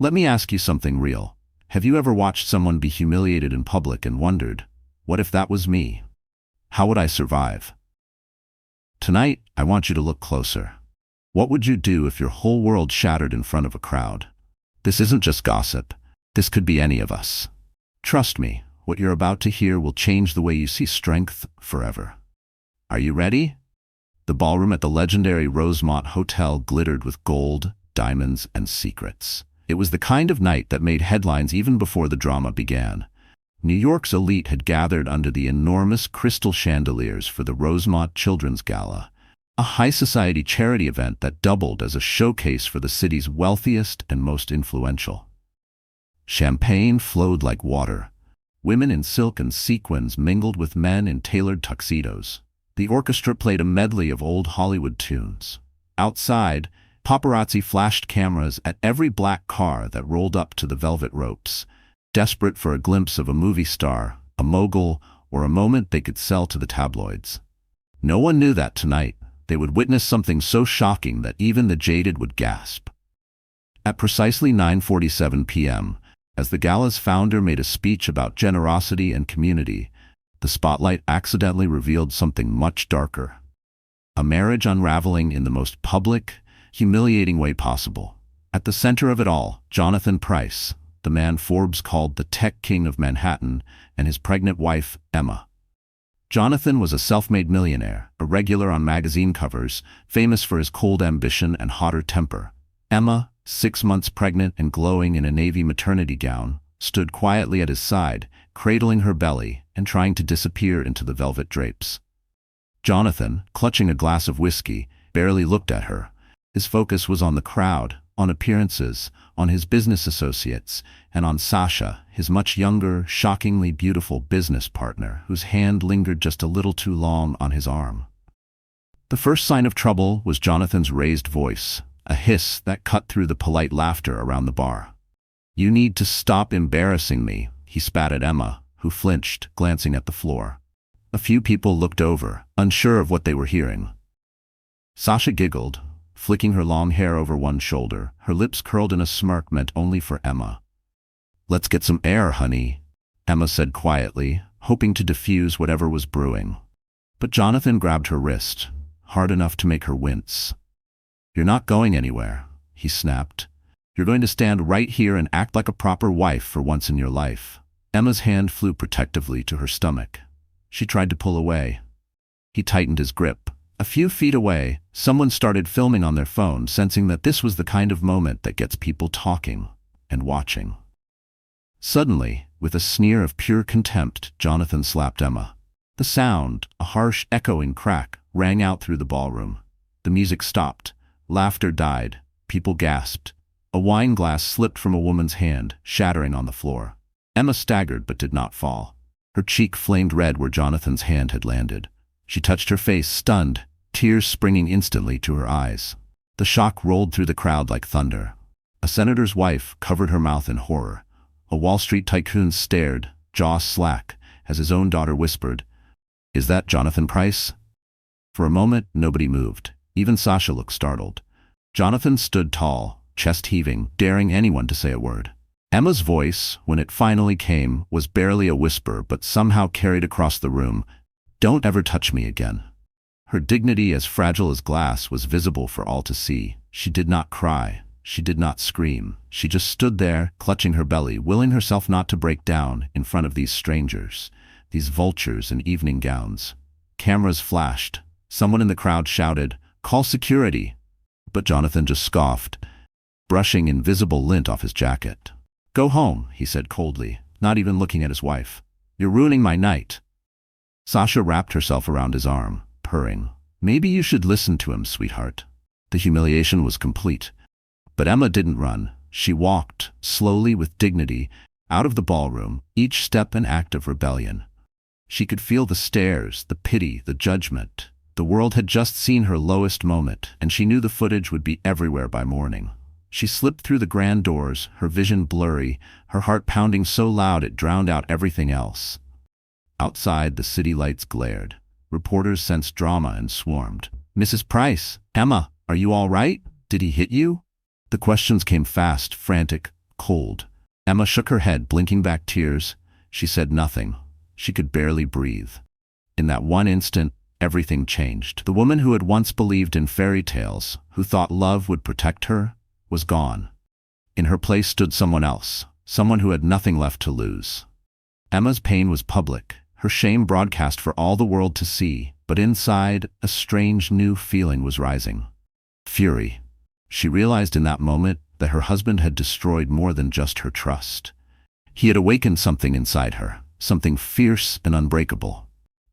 Let me ask you something real. Have you ever watched someone be humiliated in public and wondered, what if that was me? How would I survive? Tonight, I want you to look closer. What would you do if your whole world shattered in front of a crowd? This isn't just gossip. This could be any of us. Trust me, what you're about to hear will change the way you see strength forever. Are you ready? The ballroom at the legendary Rosemont Hotel glittered with gold, diamonds, and secrets. It was the kind of night that made headlines even before the drama began. New York's elite had gathered under the enormous crystal chandeliers for the Rosemont Children's Gala, a high-society charity event that doubled as a showcase for the city's wealthiest and most influential. Champagne flowed like water. Women in silk and sequins mingled with men in tailored tuxedos. The orchestra played a medley of old Hollywood tunes. Outside, paparazzi flashed cameras at every black car that rolled up to the velvet ropes, desperate for a glimpse of a movie star, a mogul, or a moment they could sell to the tabloids. No one knew that tonight they would witness something so shocking that even the jaded would gasp. At precisely 9:47 p.m., as the gala's founder made a speech about generosity and community, the spotlight accidentally revealed something much darker. A marriage unraveling in the most public, humiliating way possible. At the center of it all, Jonathan Pryce, the man Forbes called the tech king of Manhattan, and his pregnant wife, Emma. Jonathan was a self-made millionaire, a regular on magazine covers, famous for his cold ambition and hotter temper. Emma, 6 months pregnant and glowing in a navy maternity gown, stood quietly at his side, cradling her belly and trying to disappear into the velvet drapes. Jonathan, clutching a glass of whiskey, barely looked at her. His focus was on the crowd, on appearances, on his business associates, and on Sasha, his much younger, shockingly beautiful business partner, whose hand lingered just a little too long on his arm. The first sign of trouble was Jonathan's raised voice, a hiss that cut through the polite laughter around the bar. "You need to stop embarrassing me," he spat at Emma, who flinched, glancing at the floor. A few people looked over, unsure of what they were hearing. Sasha giggled, flicking her long hair over one shoulder, her lips curled in a smirk meant only for Emma. "Let's get some air, honey," Emma said quietly, hoping to diffuse whatever was brewing. But Jonathan grabbed her wrist, hard enough to make her wince. "You're not going anywhere," he snapped. "You're going to stand right here and act like a proper wife for once in your life." Emma's hand flew protectively to her stomach. She tried to pull away. He tightened his grip. A few feet away, someone started filming on their phone, sensing that this was the kind of moment that gets people talking and watching. Suddenly, with a sneer of pure contempt, Jonathan slapped Emma. The sound, a harsh, echoing crack, rang out through the ballroom. The music stopped. Laughter died. People gasped. A wine glass slipped from a woman's hand, shattering on the floor. Emma staggered but did not fall. Her cheek flamed red where Jonathan's hand had landed. She touched her face, stunned, tears springing instantly to her eyes. The shock rolled through the crowd like thunder. A senator's wife covered her mouth in horror. A Wall Street tycoon stared, jaw slack, as his own daughter whispered, "Is that Jonathan Pryce?" For a moment, nobody moved. Even Sasha looked startled. Jonathan stood tall, chest heaving, daring anyone to say a word. Emma's voice, when it finally came, was barely a whisper but somehow carried across the room, "Don't ever touch me again." Her dignity, as fragile as glass, was visible for all to see. She did not cry. She did not scream. She just stood there, clutching her belly, willing herself not to break down in front of these strangers, these vultures in evening gowns. Cameras flashed. Someone in the crowd shouted, "Call security!" But Jonathan just scoffed, brushing invisible lint off his jacket. "Go home," he said coldly, not even looking at his wife. "You're ruining my night." Sasha wrapped herself around his arm, purring. "Maybe you should listen to him, sweetheart." The humiliation was complete. But Emma didn't run. She walked, slowly with dignity, out of the ballroom, each step an act of rebellion. She could feel the stares, the pity, the judgment. The world had just seen her lowest moment, and she knew the footage would be everywhere by morning. She slipped through the grand doors, her vision blurry, her heart pounding so loud it drowned out everything else. Outside, the city lights glared. Reporters sensed drama and swarmed. "Mrs. Pryce, Emma, are you all right? Did he hit you?" The questions came fast, frantic, cold. Emma shook her head, blinking back tears. She said nothing. She could barely breathe. In that one instant, everything changed. The woman who had once believed in fairy tales, who thought love would protect her, was gone. In her place stood someone else, someone who had nothing left to lose. Emma's pain was public, her shame broadcast for all the world to see, but inside, a strange new feeling was rising. Fury. She realized in that moment that her husband had destroyed more than just her trust. He had awakened something inside her, something fierce and unbreakable.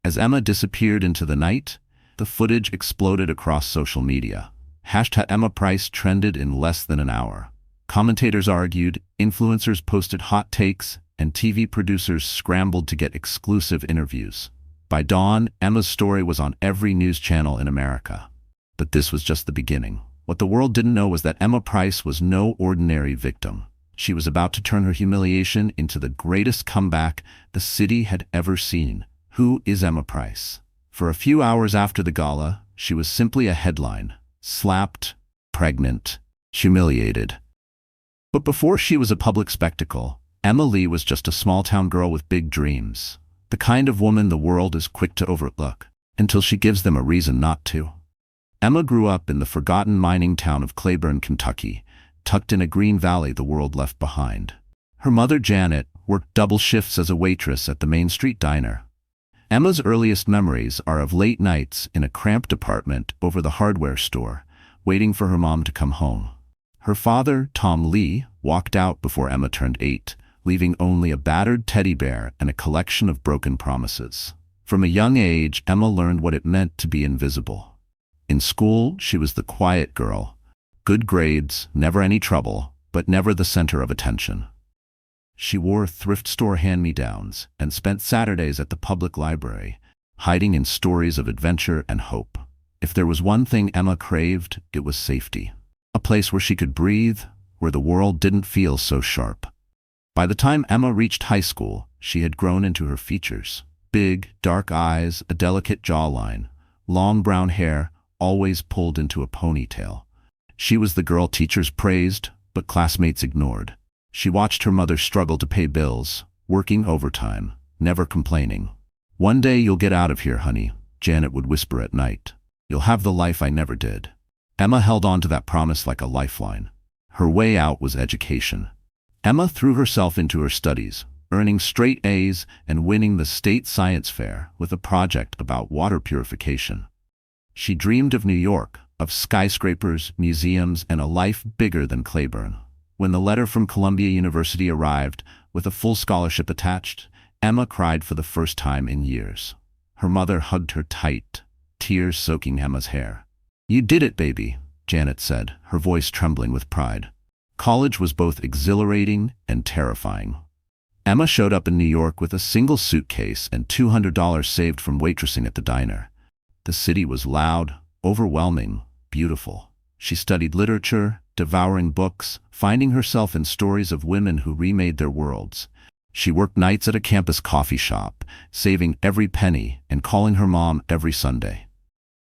As Emma disappeared into the night, the footage exploded across social media. #EmmaPrice trended in less than an hour. Commentators argued, influencers posted hot takes, and TV producers scrambled to get exclusive interviews. By dawn, Emma's story was on every news channel in America. But this was just the beginning. What the world didn't know was that Emma Price was no ordinary victim. She was about to turn her humiliation into the greatest comeback the city had ever seen. Who is Emma Price? For a few hours after the gala, she was simply a headline. Slapped, pregnant, humiliated. But before she was a public spectacle, Emma Lee was just a small-town girl with big dreams. The kind of woman the world is quick to overlook, until she gives them a reason not to. Emma grew up in the forgotten mining town of Claiborne, Kentucky, tucked in a green valley the world left behind. Her mother, Janet, worked double shifts as a waitress at the Main Street diner. Emma's earliest memories are of late nights in a cramped apartment over the hardware store, waiting for her mom to come home. Her father, Tom Lee, walked out before Emma turned 8, leaving only a battered teddy bear and a collection of broken promises. From a young age, Emma learned what it meant to be invisible. In school, she was the quiet girl. Good grades, never any trouble, but never the center of attention. She wore thrift store hand-me-downs and spent Saturdays at the public library, hiding in stories of adventure and hope. If there was one thing Emma craved, it was safety. A place where she could breathe, where the world didn't feel so sharp. By the time Emma reached high school, she had grown into her features. Big, dark eyes, a delicate jawline, long brown hair, always pulled into a ponytail. She was the girl teachers praised, but classmates ignored. She watched her mother struggle to pay bills, working overtime, never complaining. "One day you'll get out of here, honey," Janet would whisper at night. "You'll have the life I never did." Emma held on to that promise like a lifeline. Her way out was education. Emma threw herself into her studies, earning straight A's and winning the state science fair with a project about water purification. She dreamed of New York, of skyscrapers, museums, and a life bigger than Claiborne. When the letter from Columbia University arrived, with a full scholarship attached, Emma cried for the first time in years. Her mother hugged her tight, tears soaking Emma's hair. "You did it, baby," Janet said, her voice trembling with pride. College was both exhilarating and terrifying. Emma showed up in New York with a single suitcase and $200 saved from waitressing at the diner. The city was loud, overwhelming, beautiful. She studied literature, devouring books, finding herself in stories of women who remade their worlds. She worked nights at a campus coffee shop, saving every penny and calling her mom every Sunday.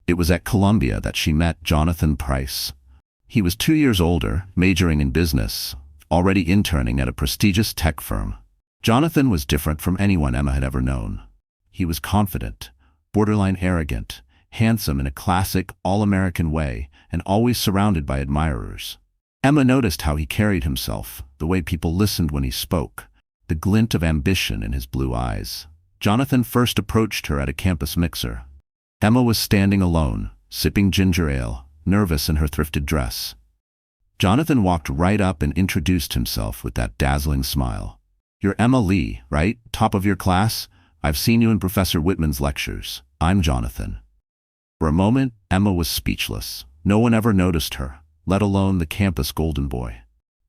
It was at Columbia that she met Jonathan Price. He was 2 years older, majoring in business, already interning at a prestigious tech firm. Jonathan was different from anyone Emma had ever known. He was confident, borderline arrogant, handsome in a classic, all-American way, and always surrounded by admirers. Emma noticed how he carried himself, the way people listened when he spoke, the glint of ambition in his blue eyes. Jonathan first approached her at a campus mixer. Emma was standing alone, sipping ginger ale, nervous in her thrifted dress. Jonathan walked right up and introduced himself with that dazzling smile. "You're Emma Lee, right? Top of your class? I've seen you in Professor Whitman's lectures. I'm Jonathan." For a moment, Emma was speechless. No one ever noticed her, let alone the campus golden boy.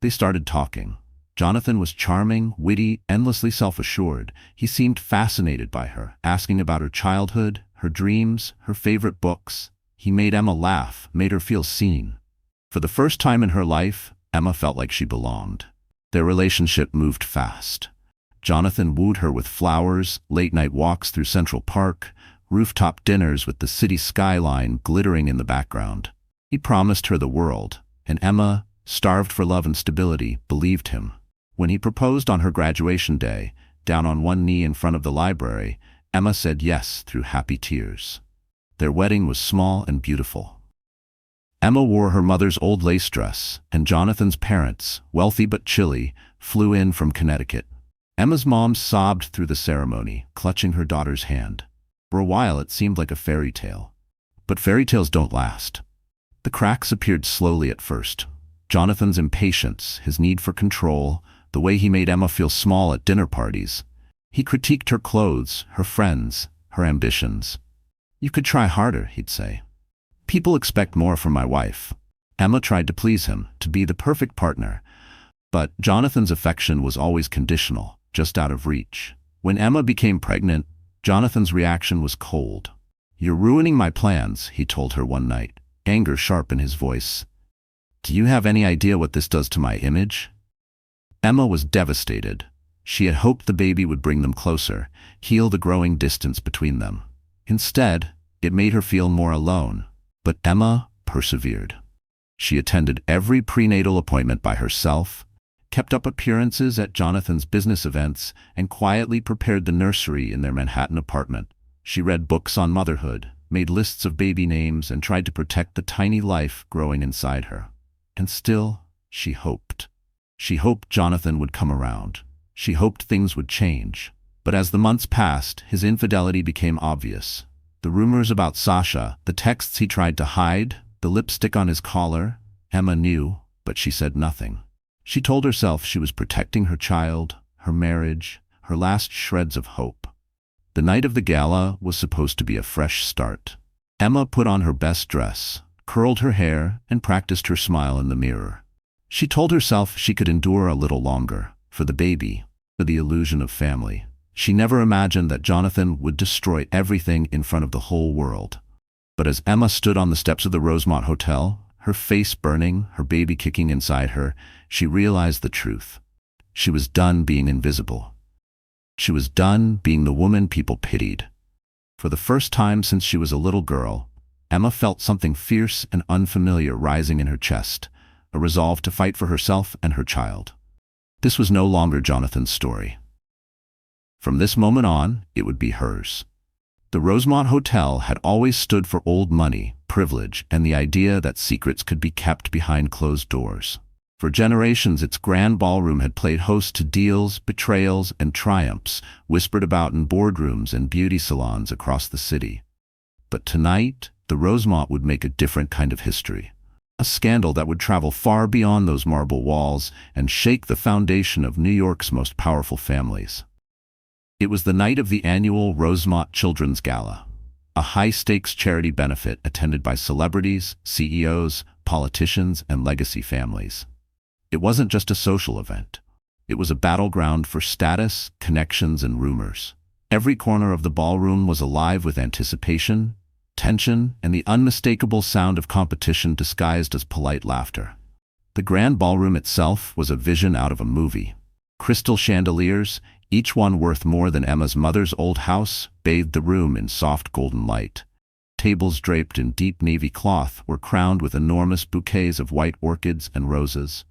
They started talking. Jonathan was charming, witty, endlessly self-assured. He seemed fascinated by her, asking about her childhood, her dreams, her favorite books. He made Emma laugh, made her feel seen. For the first time in her life, Emma felt like she belonged. Their relationship moved fast. Jonathan wooed her with flowers, late-night walks through Central Park, rooftop dinners with the city skyline glittering in the background. He promised her the world, and Emma, starved for love and stability, believed him. When he proposed on her graduation day, down on one knee in front of the library, Emma said yes through happy tears. Their wedding was small and beautiful. Emma wore her mother's old lace dress, and Jonathan's parents, wealthy but chilly, flew in from Connecticut. Emma's mom sobbed through the ceremony, clutching her daughter's hand. For a while it seemed like a fairy tale. But fairy tales don't last. The cracks appeared slowly at first. Jonathan's impatience, his need for control, the way he made Emma feel small at dinner parties. He critiqued her clothes, her friends, her ambitions. "You could try harder," he'd say. "People expect more from my wife." Emma tried to please him, to be the perfect partner. But Jonathan's affection was always conditional, just out of reach. When Emma became pregnant, Jonathan's reaction was cold. "You're ruining my plans," he told her one night, anger sharp in his voice. "Do you have any idea what this does to my image?" Emma was devastated. She had hoped the baby would bring them closer, heal the growing distance between them. Instead, it made her feel more alone. But Emma persevered. She attended every prenatal appointment by herself, kept up appearances at Jonathan's business events, and quietly prepared the nursery in their Manhattan apartment. She read books on motherhood, made lists of baby names, and tried to protect the tiny life growing inside her. And still, she hoped. She hoped Jonathan would come around. She hoped things would change. But as the months passed, his infidelity became obvious. The rumors about Sasha, the texts he tried to hide, the lipstick on his collar. Emma knew, but she said nothing. She told herself she was protecting her child, her marriage, her last shreds of hope. The night of the gala was supposed to be a fresh start. Emma put on her best dress, curled her hair, and practiced her smile in the mirror. She told herself she could endure a little longer, for the baby, for the illusion of family. She never imagined that Jonathan would destroy everything in front of the whole world. But as Emma stood on the steps of the Rosemont Hotel, her face burning, her baby kicking inside her, she realized the truth. She was done being invisible. She was done being the woman people pitied. For the first time since she was a little girl, Emma felt something fierce and unfamiliar rising in her chest, a resolve to fight for herself and her child. This was no longer Jonathan's story. From this moment on, it would be hers. The Rosemont Hotel had always stood for old money, privilege, and the idea that secrets could be kept behind closed doors. For generations, its grand ballroom had played host to deals, betrayals, and triumphs, whispered about in boardrooms and beauty salons across the city. But tonight, the Rosemont would make a different kind of history. A scandal that would travel far beyond those marble walls and shake the foundation of New York's most powerful families. It was the night of the annual Rosemont Children's Gala, a high-stakes charity benefit attended by celebrities, CEOs, politicians, and legacy families. It wasn't just a social event. It was a battleground for status, connections, and rumors. Every corner of the ballroom was alive with anticipation, tension, and the unmistakable sound of competition disguised as polite laughter. The grand ballroom itself was a vision out of a movie. Crystal chandeliers, each one worth more than Emma's mother's old house, bathed the room in soft golden light. Tables draped in deep navy cloth were crowned with enormous bouquets of white orchids and roses.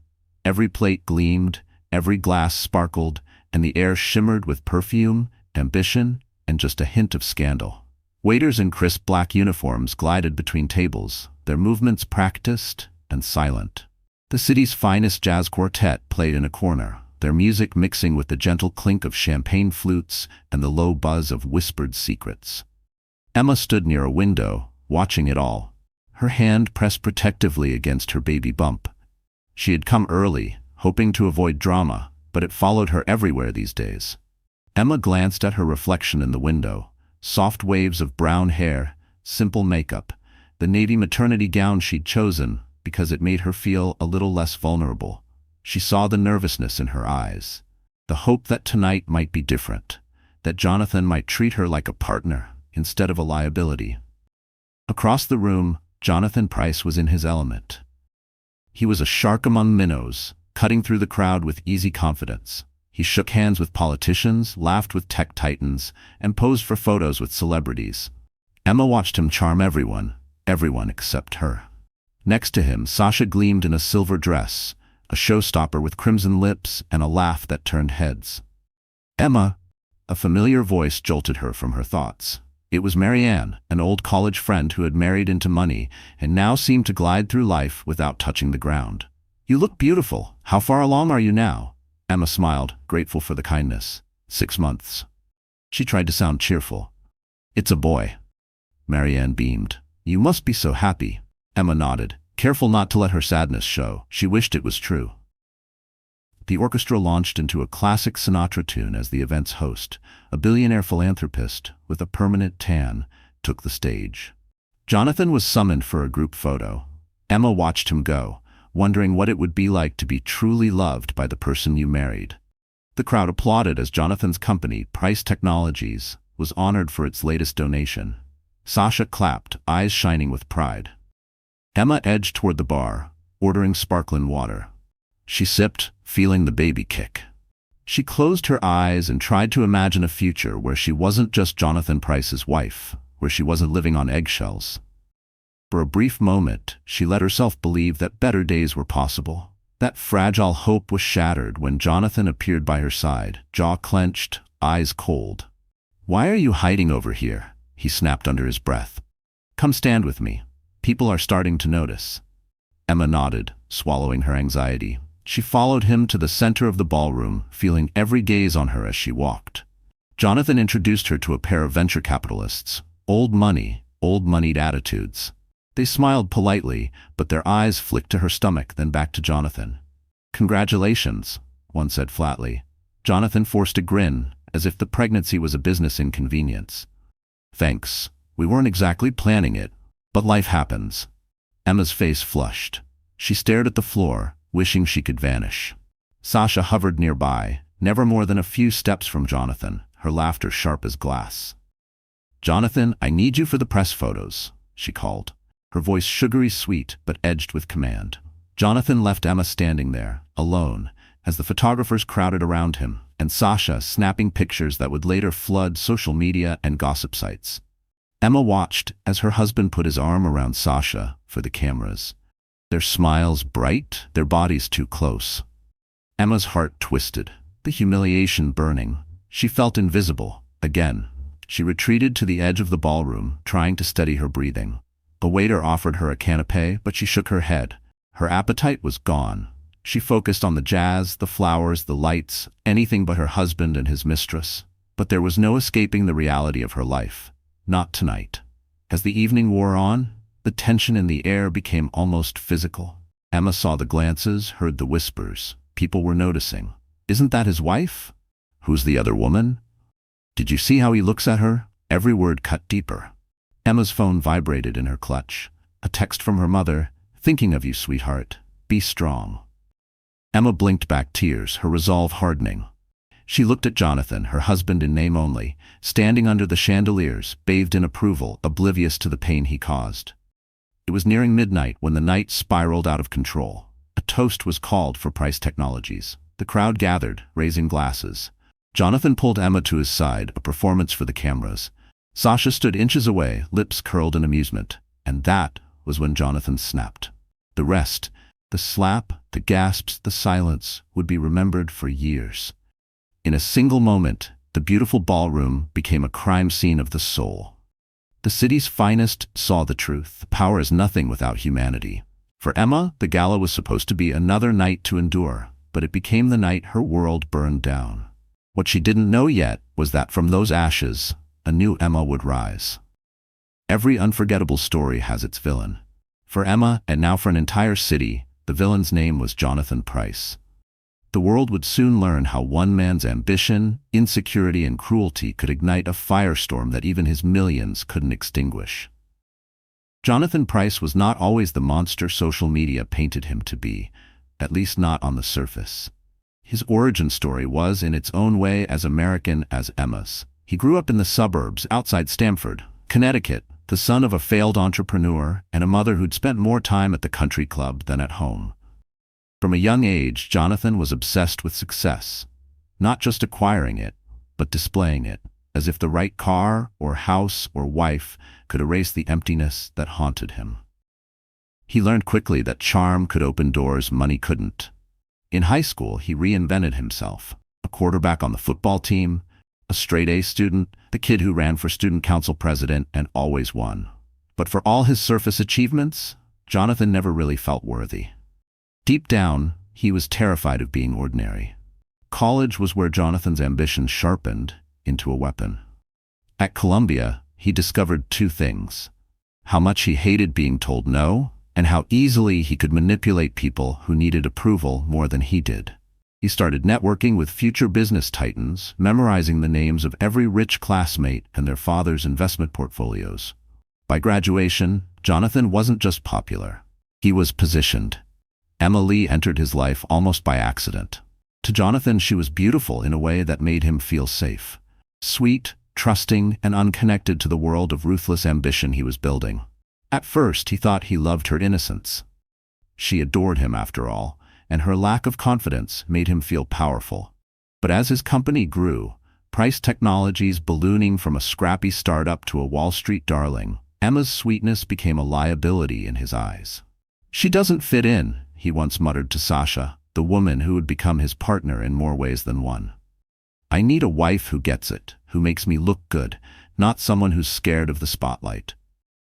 Every plate gleamed, every glass sparkled, and the air shimmered with perfume, ambition, and just a hint of scandal. Waiters in crisp black uniforms glided between tables, their movements practiced and silent. The city's finest jazz quartet played in a corner, their music mixing with the gentle clink of champagne flutes and the low buzz of whispered secrets. Emma stood near a window, watching it all, her hand pressed protectively against her baby bump. She had come early, hoping to avoid drama, but it followed her everywhere these days. Emma glanced at her reflection in the window, soft waves of brown hair, simple makeup, the navy maternity gown she'd chosen because it made her feel a little less vulnerable. She saw the nervousness in her eyes, the hope that tonight might be different, that Jonathan might treat her like a partner instead of a liability. Across the room, Jonathan Price was in his element. He was a shark among minnows, cutting through the crowd with easy confidence. He shook hands with politicians, laughed with tech titans, and posed for photos with celebrities. Emma watched him charm everyone except her. Next to him, Sasha gleamed in a silver dress, a showstopper with crimson lips and a laugh that turned heads. "Emma!" A familiar voice jolted her from her thoughts. It was Marianne, an old college friend who had married into money and now seemed to glide through life without touching the ground. "You look beautiful. How far along are you now?" Emma smiled, grateful for the kindness. 6 months. She tried to sound cheerful. "It's a boy." Marianne beamed. "You must be so happy." Emma nodded, careful not to let her sadness show. She wished it was true. The orchestra launched into a classic Sinatra tune as the event's host, a billionaire philanthropist with a permanent tan, took the stage. Jonathan was summoned for a group photo. Emma watched him go, wondering what it would be like to be truly loved by the person you married. The crowd applauded as Jonathan's company, Price Technologies, was honored for its latest donation. Sasha clapped, eyes shining with pride. Emma edged toward the bar, ordering sparkling water. She sipped, feeling the baby kick. She closed her eyes and tried to imagine a future where she wasn't just Jonathan Price's wife, where she wasn't living on eggshells. For a brief moment, she let herself believe that better days were possible. That fragile hope was shattered when Jonathan appeared by her side, jaw clenched, eyes cold. "Why are you hiding over here?" he snapped under his breath. "Come stand with me. People are starting to notice." Emma nodded, swallowing her anxiety. She followed him to the center of the ballroom, feeling every gaze on her as she walked. Jonathan introduced her to a pair of venture capitalists. Old moneyed attitudes. They smiled politely, but their eyes flicked to her stomach, then back to Jonathan. "Congratulations," one said flatly. Jonathan forced a grin, as if the pregnancy was a business inconvenience. "Thanks. We weren't exactly planning it, but life happens." Emma's face flushed. She stared at the floor, wishing she could vanish. Sasha hovered nearby, never more than a few steps from Jonathan, her laughter sharp as glass. "Jonathan, I need you for the press photos," she called, her voice sugary sweet but edged with command. Jonathan left Emma standing there, alone, as the photographers crowded around him, and Sasha snapping pictures that would later flood social media and gossip sites. Emma watched as her husband put his arm around Sasha for the cameras. Their smiles bright, their bodies too close. Emma's heart twisted, the humiliation burning. She felt invisible, again. She retreated to the edge of the ballroom, trying to steady her breathing. A waiter offered her a canapé, but she shook her head. Her appetite was gone. She focused on the jazz, the flowers, the lights, anything but her husband and his mistress. But there was no escaping the reality of her life. Not tonight. As the evening wore on, the tension in the air became almost physical. Emma saw the glances, heard the whispers. People were noticing. "Isn't that his wife? Who's the other woman? Did you see how he looks at her?" Every word cut deeper. Emma's phone vibrated in her clutch. A text from her mother. "Thinking of you, sweetheart. Be strong." Emma blinked back tears, her resolve hardening. She looked at Jonathan, her husband in name only, standing under the chandeliers, bathed in approval, oblivious to the pain he caused. It was nearing midnight when the night spiraled out of control. A toast was called for Price Technologies. The crowd gathered, raising glasses. Jonathan pulled Emma to his side, a performance for the cameras. Sasha stood inches away, lips curled in amusement. And that was when Jonathan snapped. The rest, the slap, the gasps, the silence, would be remembered for years. In a single moment, the beautiful ballroom became a crime scene of the soul. The city's finest saw the truth. Power is nothing without humanity. For Emma, the gala was supposed to be another night to endure, but it became the night her world burned down. What she didn't know yet was that from those ashes, a new Emma would rise. Every unforgettable story has its villain. For Emma, and now for an entire city, the villain's name was Jonathan Price. The world would soon learn how one man's ambition, insecurity, and cruelty could ignite a firestorm that even his millions couldn't extinguish. Jonathan Price was not always the monster social media painted him to be, at least not on the surface. His origin story was, in its own way, as American as Emma's. He grew up in the suburbs outside Stamford, Connecticut, the son of a failed entrepreneur and a mother who'd spent more time at the country club than at home. From a young age, Jonathan was obsessed with success, not just acquiring it, but displaying it, as if the right car or house or wife could erase the emptiness that haunted him. He learned quickly that charm could open doors money couldn't. In high school, he reinvented himself. A quarterback on the football team, a straight-A student, the kid who ran for student council president and always won. But for all his surface achievements, Jonathan never really felt worthy. Deep down, he was terrified of being ordinary. College was where Jonathan's ambition sharpened into a weapon. At Columbia, he discovered two things: how much he hated being told no, and how easily he could manipulate people who needed approval more than he did. He started networking with future business titans, memorizing the names of every rich classmate and their father's investment portfolios. By graduation, Jonathan wasn't just popular. He was positioned. Emma Lee entered his life almost by accident. To Jonathan, she was beautiful in a way that made him feel safe. Sweet, trusting, and unconnected to the world of ruthless ambition he was building. At first, he thought he loved her innocence. She adored him, after all, and her lack of confidence made him feel powerful. But as his company grew, Price Technologies ballooning from a scrappy startup to a Wall Street darling, Emma's sweetness became a liability in his eyes. "She doesn't fit in," he once muttered to Sasha, the woman who would become his partner in more ways than one. "I need a wife who gets it, who makes me look good, not someone who's scared of the spotlight."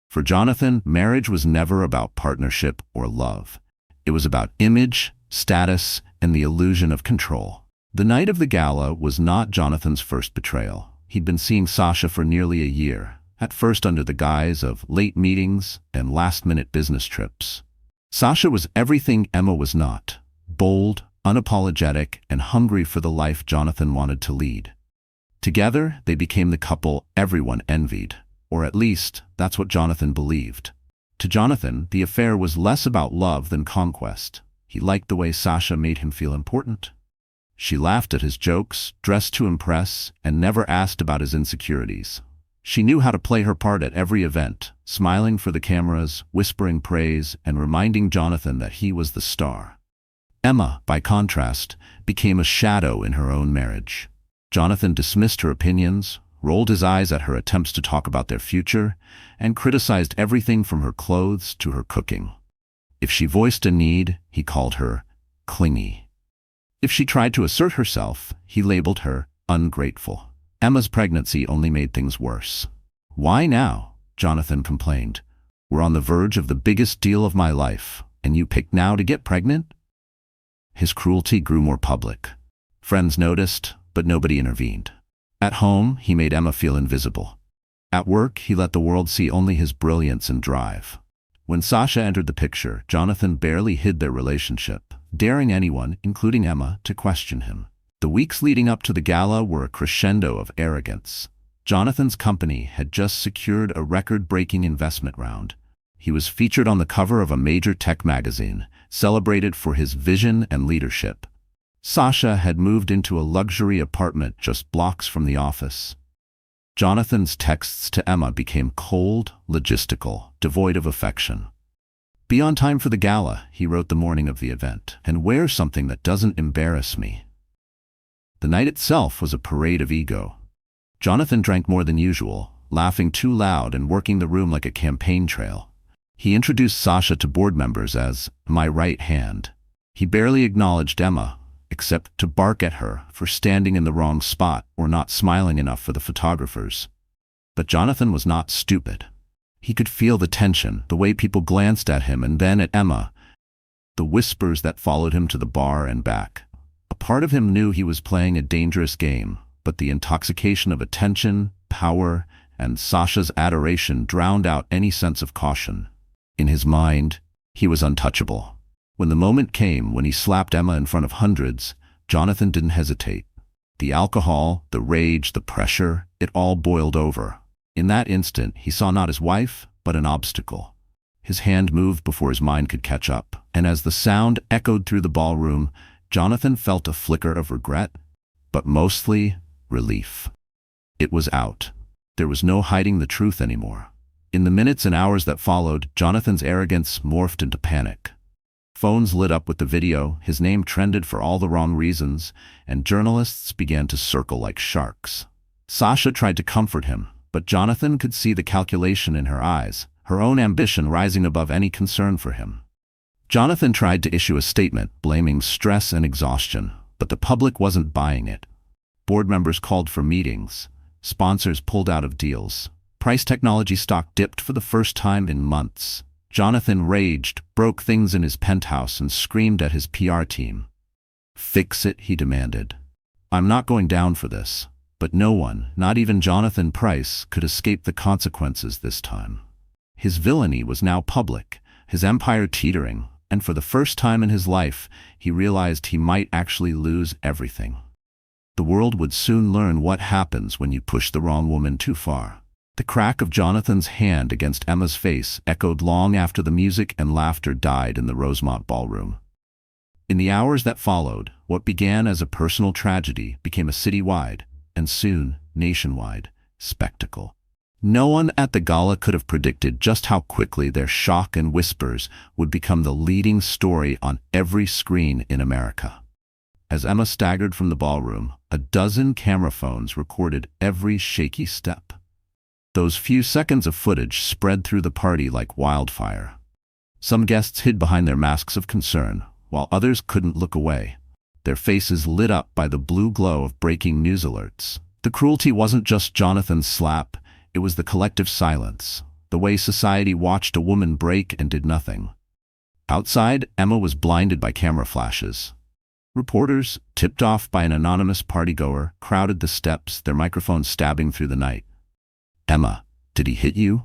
For Jonathan, marriage was never about partnership or love. It was about image, status, and the illusion of control. The night of the gala was not Jonathan's first betrayal. He'd been seeing Sasha for nearly a year, at first under the guise of late meetings and last-minute business trips. Sasha was everything Emma was not: bold, unapologetic, and hungry for the life Jonathan wanted to lead. Together, they became the couple everyone envied, or at least, that's what Jonathan believed. To Jonathan, the affair was less about love than conquest. He liked the way Sasha made him feel important. She laughed at his jokes, dressed to impress, and never asked about his insecurities. She knew how to play her part at every event, smiling for the cameras, whispering praise, and reminding Jonathan that he was the star. Emma, by contrast, became a shadow in her own marriage. Jonathan dismissed her opinions, rolled his eyes at her attempts to talk about their future, and criticized everything from her clothes to her cooking. If she voiced a need, he called her clingy. If she tried to assert herself, he labeled her ungrateful. Emma's pregnancy only made things worse. "Why now?" Jonathan complained. "We're on the verge of the biggest deal of my life, and you pick now to get pregnant?" His cruelty grew more public. Friends noticed, but nobody intervened. At home, he made Emma feel invisible. At work, he let the world see only his brilliance and drive. When Sasha entered the picture, Jonathan barely hid their relationship, daring anyone, including Emma, to question him. The weeks leading up to the gala were a crescendo of arrogance. Jonathan's company had just secured a record-breaking investment round. He was featured on the cover of a major tech magazine, celebrated for his vision and leadership. Sasha had moved into a luxury apartment just blocks from the office. Jonathan's texts to Emma became cold, logistical, devoid of affection. "Be on time for the gala," he wrote the morning of the event, "and wear something that doesn't embarrass me." The night itself was a parade of ego. Jonathan drank more than usual, laughing too loud and working the room like a campaign trail. He introduced Sasha to board members as "my right hand." He barely acknowledged Emma, except to bark at her for standing in the wrong spot or not smiling enough for the photographers. But Jonathan was not stupid. He could feel the tension, the way people glanced at him and then at Emma, the whispers that followed him to the bar and back. A part of him knew he was playing a dangerous game, but the intoxication of attention, power, and Sasha's adoration drowned out any sense of caution. In his mind, he was untouchable. When the moment came when he slapped Emma in front of hundreds, Jonathan didn't hesitate. The alcohol, the rage, the pressure, it all boiled over. In that instant, he saw not his wife, but an obstacle. His hand moved before his mind could catch up, and as the sound echoed through the ballroom, Jonathan felt a flicker of regret, but mostly relief. It was out. There was no hiding the truth anymore. In the minutes and hours that followed, Jonathan's arrogance morphed into panic. Phones lit up with the video, his name trended for all the wrong reasons, and journalists began to circle like sharks. Sasha tried to comfort him, but Jonathan could see the calculation in her eyes. her own ambition rising above any concern for him. Jonathan tried to issue a statement blaming stress and exhaustion, but the public wasn't buying it. Board members called for meetings. Sponsors pulled out of deals. Price technology stock dipped for the first time in months. Jonathan raged, broke things in his penthouse, and screamed at his PR team. "Fix it," he demanded. "I'm not going down for this." But no one, not even Jonathan Price, could escape the consequences this time. His villainy was now public, his empire teetering, and for the first time in his life, he realized he might actually lose everything. The world would soon learn what happens when you push the wrong woman too far. The crack of Jonathan's hand against Emma's face echoed long after the music and laughter died in the Rosemont ballroom. In the hours that followed, what began as a personal tragedy became a citywide, and soon nationwide, spectacle. No one at the gala could have predicted just how quickly their shock and whispers would become the leading story on every screen in America. As Emma staggered from the ballroom, a dozen camera phones recorded every shaky step. Those few seconds of footage spread through the party like wildfire. Some guests hid behind their masks of concern, while others couldn't look away, their faces lit up by the blue glow of breaking news alerts. The cruelty wasn't just Jonathan's slap, it was the collective silence, the way society watched a woman break and did nothing. Outside, Emma was blinded by camera flashes. Reporters, tipped off by an anonymous partygoer, crowded the steps, their microphones stabbing through the night. "Emma, did he hit you?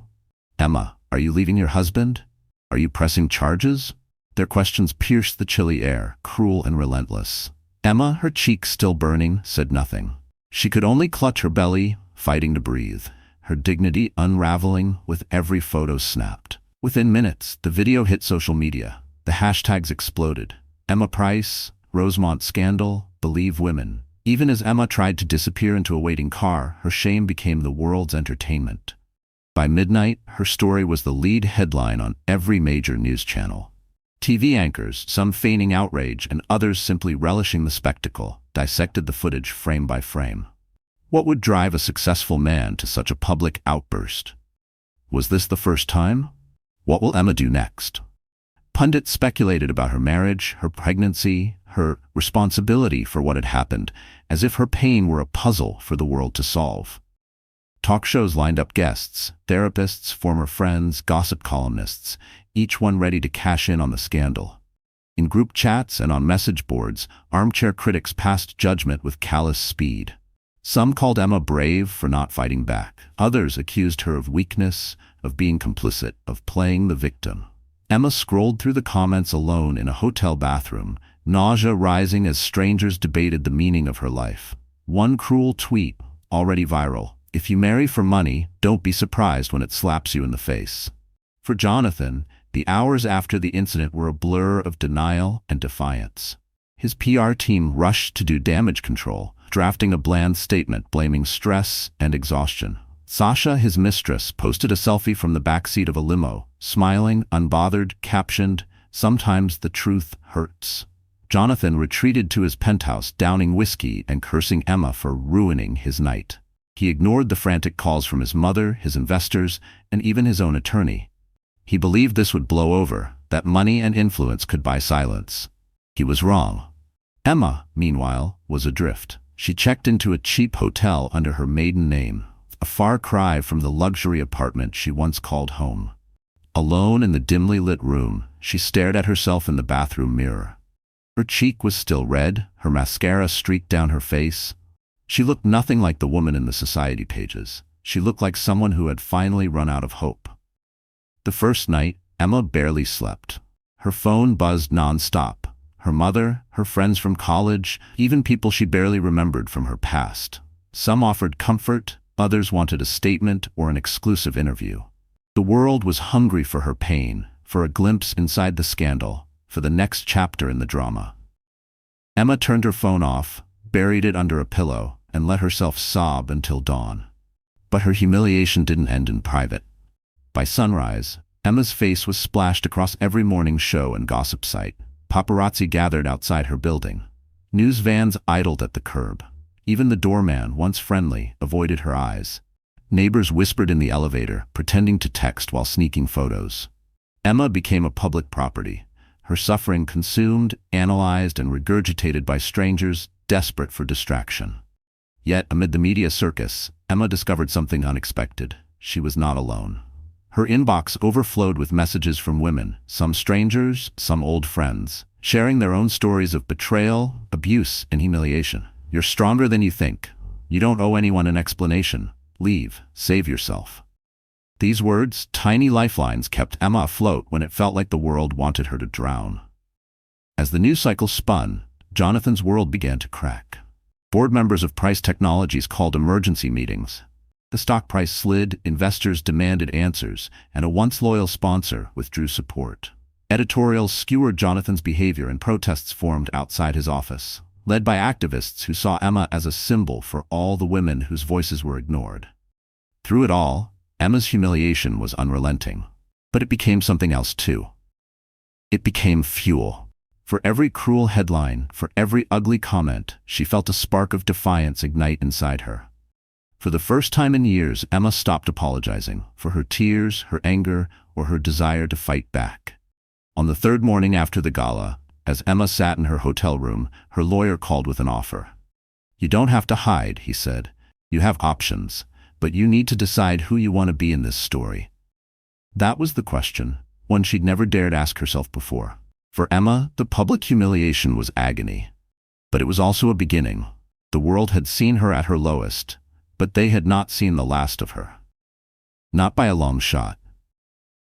Emma, are you leaving your husband? Are you pressing charges?" Their questions pierced the chilly air, cruel and relentless. Emma, her cheeks still burning, said nothing. She could only clutch her belly, fighting to breathe, her dignity unraveling with every photo snapped. Within minutes, the video hit social media. The hashtags exploded. Emma Price, Rosemont Scandal, Believe Women. Even as Emma tried to disappear into a waiting car, her shame became the world's entertainment. By midnight, her story was the lead headline on every major news channel. TV anchors, some feigning outrage and others simply relishing the spectacle, dissected the footage frame by frame. What would drive a successful man to such a public outburst? Was this the first time? What will Emma do next? Pundits speculated about her marriage, her pregnancy, her responsibility for what had happened, as if her pain were a puzzle for the world to solve. Talk shows lined up guests, therapists, former friends, gossip columnists, each one ready to cash in on the scandal. In group chats and on message boards, armchair critics passed judgment with callous speed. Some called Emma brave for not fighting back. Others accused her of weakness, of being complicit, of playing the victim. Emma scrolled through the comments alone in a hotel bathroom, nausea rising as strangers debated the meaning of her life. One cruel tweet, already viral: "If you marry for money, don't be surprised when it slaps you in the face." For Jonathan, the hours after the incident were a blur of denial and defiance. His PR team rushed to do damage control, drafting a bland statement blaming stress and exhaustion. Sasha, his mistress, posted a selfie from the backseat of a limo, smiling, unbothered, captioned, "Sometimes the truth hurts." Jonathan retreated to his penthouse, downing whiskey and cursing Emma for ruining his night. He ignored the frantic calls from his mother, his investors, and even his own attorney. He believed this would blow over, that money and influence could buy silence. He was wrong. Emma, meanwhile, was adrift. She checked into a cheap hotel under her maiden name, a far cry from the luxury apartment she once called home. Alone in the dimly lit room, she stared at herself in the bathroom mirror. Her cheek was still red, her mascara streaked down her face. She looked nothing like the woman in the society pages. She looked like someone who had finally run out of hope. The first night, Emma barely slept. Her phone buzzed nonstop. Her mother, her friends from college, even people she barely remembered from her past. Some offered comfort, others wanted a statement or an exclusive interview. The world was hungry for her pain, for a glimpse inside the scandal, for the next chapter in the drama. Emma turned her phone off, buried it under a pillow, and let herself sob until dawn. But her humiliation didn't end in private. By sunrise, Emma's face was splashed across every morning show and gossip site. Paparazzi gathered outside her building. News vans idled at the curb. Even the doorman, once friendly, avoided her eyes. Neighbors whispered in the elevator, pretending to text while sneaking photos. Emma became a public property, her suffering consumed, analyzed, and regurgitated by strangers desperate for distraction. Yet, amid the media circus, Emma discovered something unexpected. She was not alone. Her inbox overflowed with messages from women, some strangers, some old friends, sharing their own stories of betrayal, abuse, and humiliation. "You're stronger than you think. You don't owe anyone an explanation. Leave. Save yourself." These words, tiny lifelines, kept Emma afloat when it felt like the world wanted her to drown. As the news cycle spun, Jonathan's world began to crack. Board members of Price Technologies called emergency meetings. The stock price slid, investors demanded answers, and a once loyal sponsor withdrew support. Editorials skewered Jonathan's behavior and protests formed outside his office, led by activists who saw Emma as a symbol for all the women whose voices were ignored. Through it all, Emma's humiliation was unrelenting. But it became something else too. It became fuel. For every cruel headline, for every ugly comment, she felt a spark of defiance ignite inside her. For the first time in years, Emma stopped apologizing for her tears, her anger, or her desire to fight back. On the third morning after the gala, as Emma sat in her hotel room, her lawyer called with an offer. "You don't have to hide," he said. "You have options, but you need to decide who you want to be in this story." That was the question, one she'd never dared ask herself before. For Emma, the public humiliation was agony. But it was also a beginning. The world had seen her at her lowest, but they had not seen the last of her. Not by a long shot.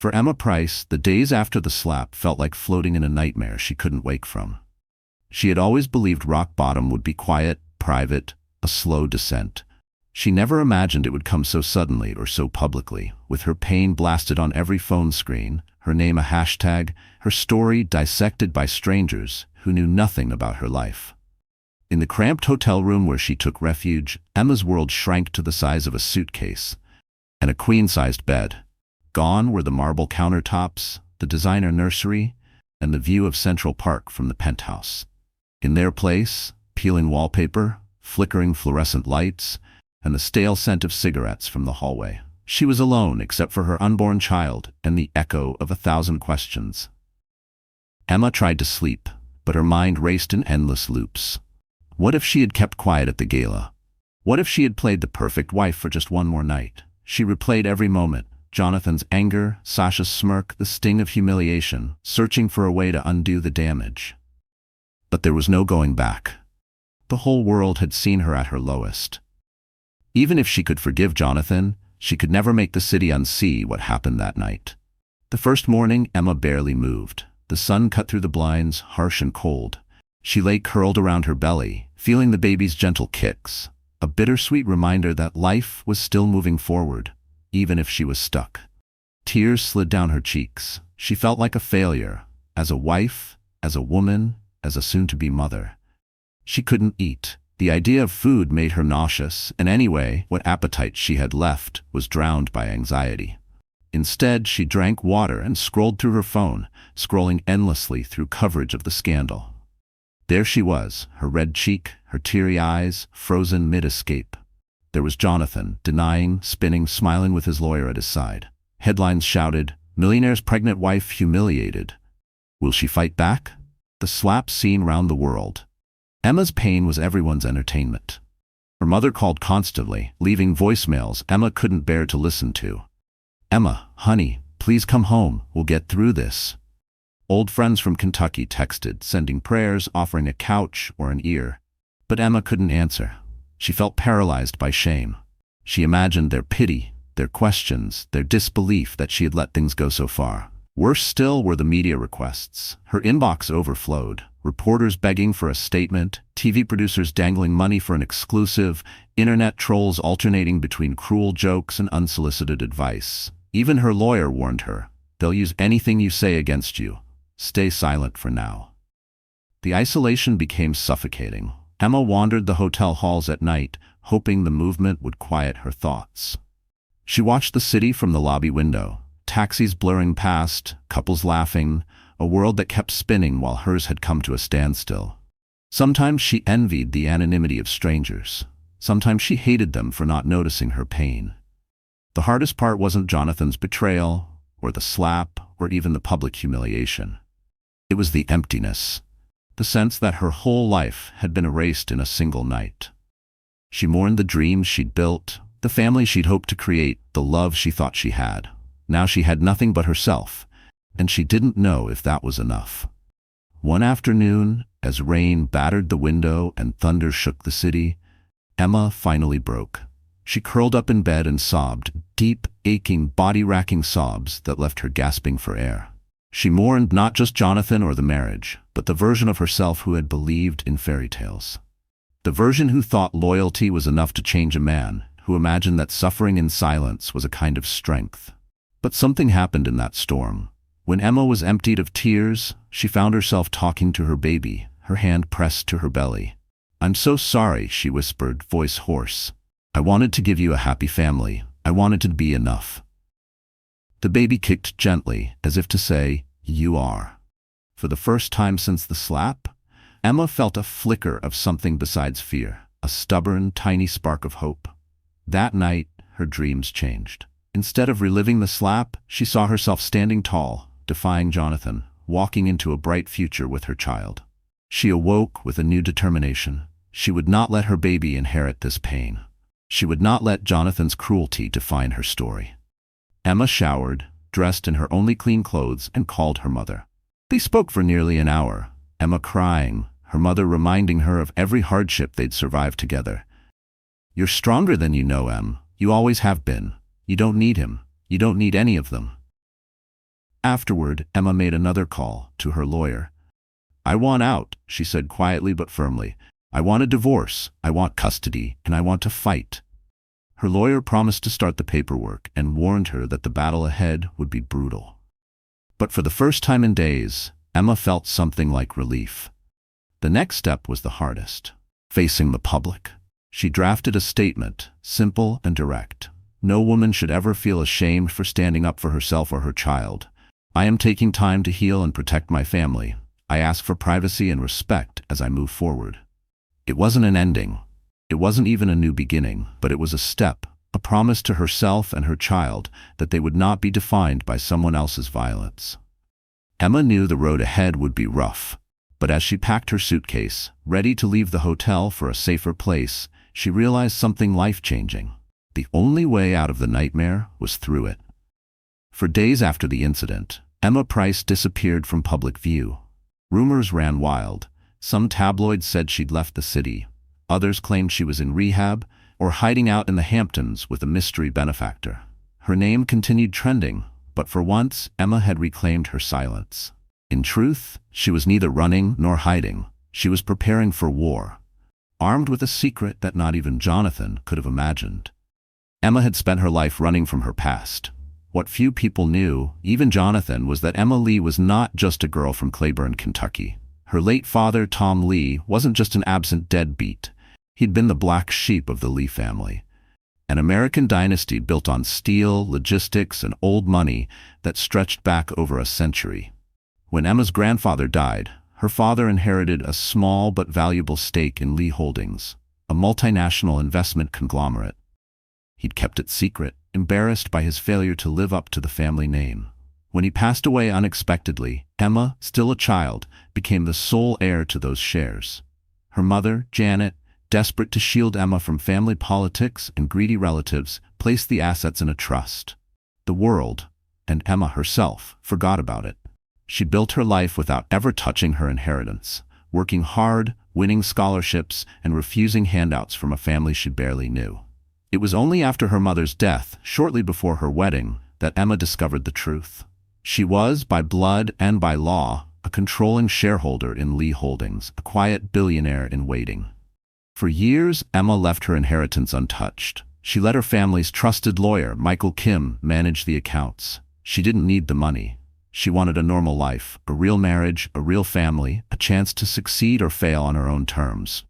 For Emma Price, the days after the slap felt like floating in a nightmare she couldn't wake from. She had always believed rock bottom would be quiet, private, a slow descent. She never imagined it would come so suddenly or so publicly, with her pain blasted on every phone screen, her name a hashtag, her story dissected by strangers who knew nothing about her life. In the cramped hotel room where she took refuge, Emma's world shrank to the size of a suitcase and a queen-sized bed. Gone were the marble countertops, the designer nursery, and the view of Central Park from the penthouse. In their place, peeling wallpaper, flickering fluorescent lights, and the stale scent of cigarettes from the hallway. She was alone except for her unborn child and the echo of 1,000 questions. Emma tried to sleep, but her mind raced in endless loops. What if she had kept quiet at the gala? What if she had played the perfect wife for just one more night? She replayed every moment, Jonathan's anger, Sasha's smirk, the sting of humiliation, searching for a way to undo the damage. But there was no going back. The whole world had seen her at her lowest. Even if she could forgive Jonathan, she could never make the city unsee what happened that night. The first morning, Emma barely moved. The sun cut through the blinds, harsh and cold. She lay curled around her belly, feeling the baby's gentle kicks, a bittersweet reminder that life was still moving forward, even if she was stuck. Tears slid down her cheeks. She felt like a failure, as a wife, as a woman, as a soon-to-be mother. She couldn't eat. The idea of food made her nauseous, and anyway, what appetite she had left was drowned by anxiety. Instead, she drank water and scrolled through her phone, scrolling endlessly through coverage of the scandal. There she was, her red cheek, her teary eyes, frozen mid-escape. There was Jonathan, denying, spinning, smiling with his lawyer at his side. Headlines shouted, "Millionaire's pregnant wife humiliated. Will she fight back?" The slap seen round the world. Emma's pain was everyone's entertainment. Her mother called constantly, leaving voicemails Emma couldn't bear to listen to. "Emma, honey, please come home, we'll get through this." Old friends from Kentucky texted, sending prayers, offering a couch or an ear. But Emma couldn't answer. She felt paralyzed by shame. She imagined their pity, their questions, their disbelief that she had let things go so far. Worse still were the media requests. Her inbox overflowed. Reporters begging for a statement, TV producers dangling money for an exclusive, internet trolls alternating between cruel jokes and unsolicited advice. Even her lawyer warned her, "They'll use anything you say against you. Stay silent for now." The isolation became suffocating. Emma wandered the hotel halls at night, hoping the movement would quiet her thoughts. She watched the city from the lobby window, taxis blurring past, couples laughing, a world that kept spinning while hers had come to a standstill. Sometimes she envied the anonymity of strangers. Sometimes she hated them for not noticing her pain. The hardest part wasn't Jonathan's betrayal, or the slap, or even the public humiliation. It was the emptiness, the sense that her whole life had been erased in a single night. She mourned the dreams she'd built, the family she'd hoped to create, the love she thought she had. Now she had nothing but herself, and she didn't know if that was enough. One afternoon, as rain battered the window and thunder shook the city, Emma finally broke. She curled up in bed and sobbed, deep, aching, body-racking sobs that left her gasping for air. She mourned not just Jonathan or the marriage, but the version of herself who had believed in fairy tales. The version who thought loyalty was enough to change a man, who imagined that suffering in silence was a kind of strength. But something happened in that storm. When Emma was emptied of tears, she found herself talking to her baby, her hand pressed to her belly. "I'm so sorry," she whispered, voice hoarse. "I wanted to give you a happy family. I wanted to be enough." The baby kicked gently, as if to say, "You are." For the first time since the slap, Emma felt a flicker of something besides fear, a stubborn, tiny spark of hope. That night, her dreams changed. Instead of reliving the slap, she saw herself standing tall, defying Jonathan, walking into a bright future with her child. She awoke with a new determination. She would not let her baby inherit this pain. She would not let Jonathan's cruelty define her story. Emma showered, dressed in her only clean clothes, and called her mother. They spoke for nearly an hour, Emma crying, her mother reminding her of every hardship they'd survived together. "You're stronger than you know, Em. You always have been. You don't need him. You don't need any of them." Afterward, Emma made another call to her lawyer. "I want out," she said quietly but firmly. "I want a divorce, I want custody, and I want to fight." Her lawyer promised to start the paperwork and warned her that the battle ahead would be brutal. But for the first time in days, Emma felt something like relief. The next step was the hardest, facing the public. She drafted a statement, simple and direct. No woman should ever feel ashamed for standing up for herself or her child. I am taking time to heal and protect my family. I ask for privacy and respect as I move forward. It wasn't an ending. It wasn't even a new beginning, but it was a step, a promise to herself and her child that they would not be defined by someone else's violence. Emma knew the road ahead would be rough, but as she packed her suitcase, ready to leave the hotel for a safer place, she realized something life-changing. The only way out of the nightmare was through it. For days after the incident, Emma Price disappeared from public view. Rumors ran wild. Some tabloids said she'd left the city. Others claimed she was in rehab or hiding out in the Hamptons with a mystery benefactor. Her name continued trending, but for once, Emma had reclaimed her silence. In truth, she was neither running nor hiding. She was preparing for war, armed with a secret that not even Jonathan could have imagined. Emma had spent her life running from her past. What few people knew, even Jonathan, was that Emma Lee was not just a girl from Claiborne, Kentucky. Her late father, Tom Lee, wasn't just an absent deadbeat. He'd been the black sheep of the Lee family, an American dynasty built on steel, logistics, and old money that stretched back over a century. When Emma's grandfather died, her father inherited a small but valuable stake in Lee Holdings, a multinational investment conglomerate. He'd kept it secret, embarrassed by his failure to live up to the family name. When he passed away unexpectedly, Emma, still a child, became the sole heir to those shares. Her mother, Janet, desperate to shield Emma from family politics and greedy relatives, placed the assets in a trust. The world, and Emma herself, forgot about it. She built her life without ever touching her inheritance, working hard, winning scholarships, and refusing handouts from a family she barely knew. It was only after her mother's death, shortly before her wedding, that Emma discovered the truth. She was, by blood and by law, a controlling shareholder in Lee Holdings, a quiet billionaire in waiting. For years, Emma left her inheritance untouched. She let her family's trusted lawyer, Michael Kim, manage the accounts. She didn't need the money. She wanted a normal life, a real marriage, a real family, a chance to succeed or fail on her own terms.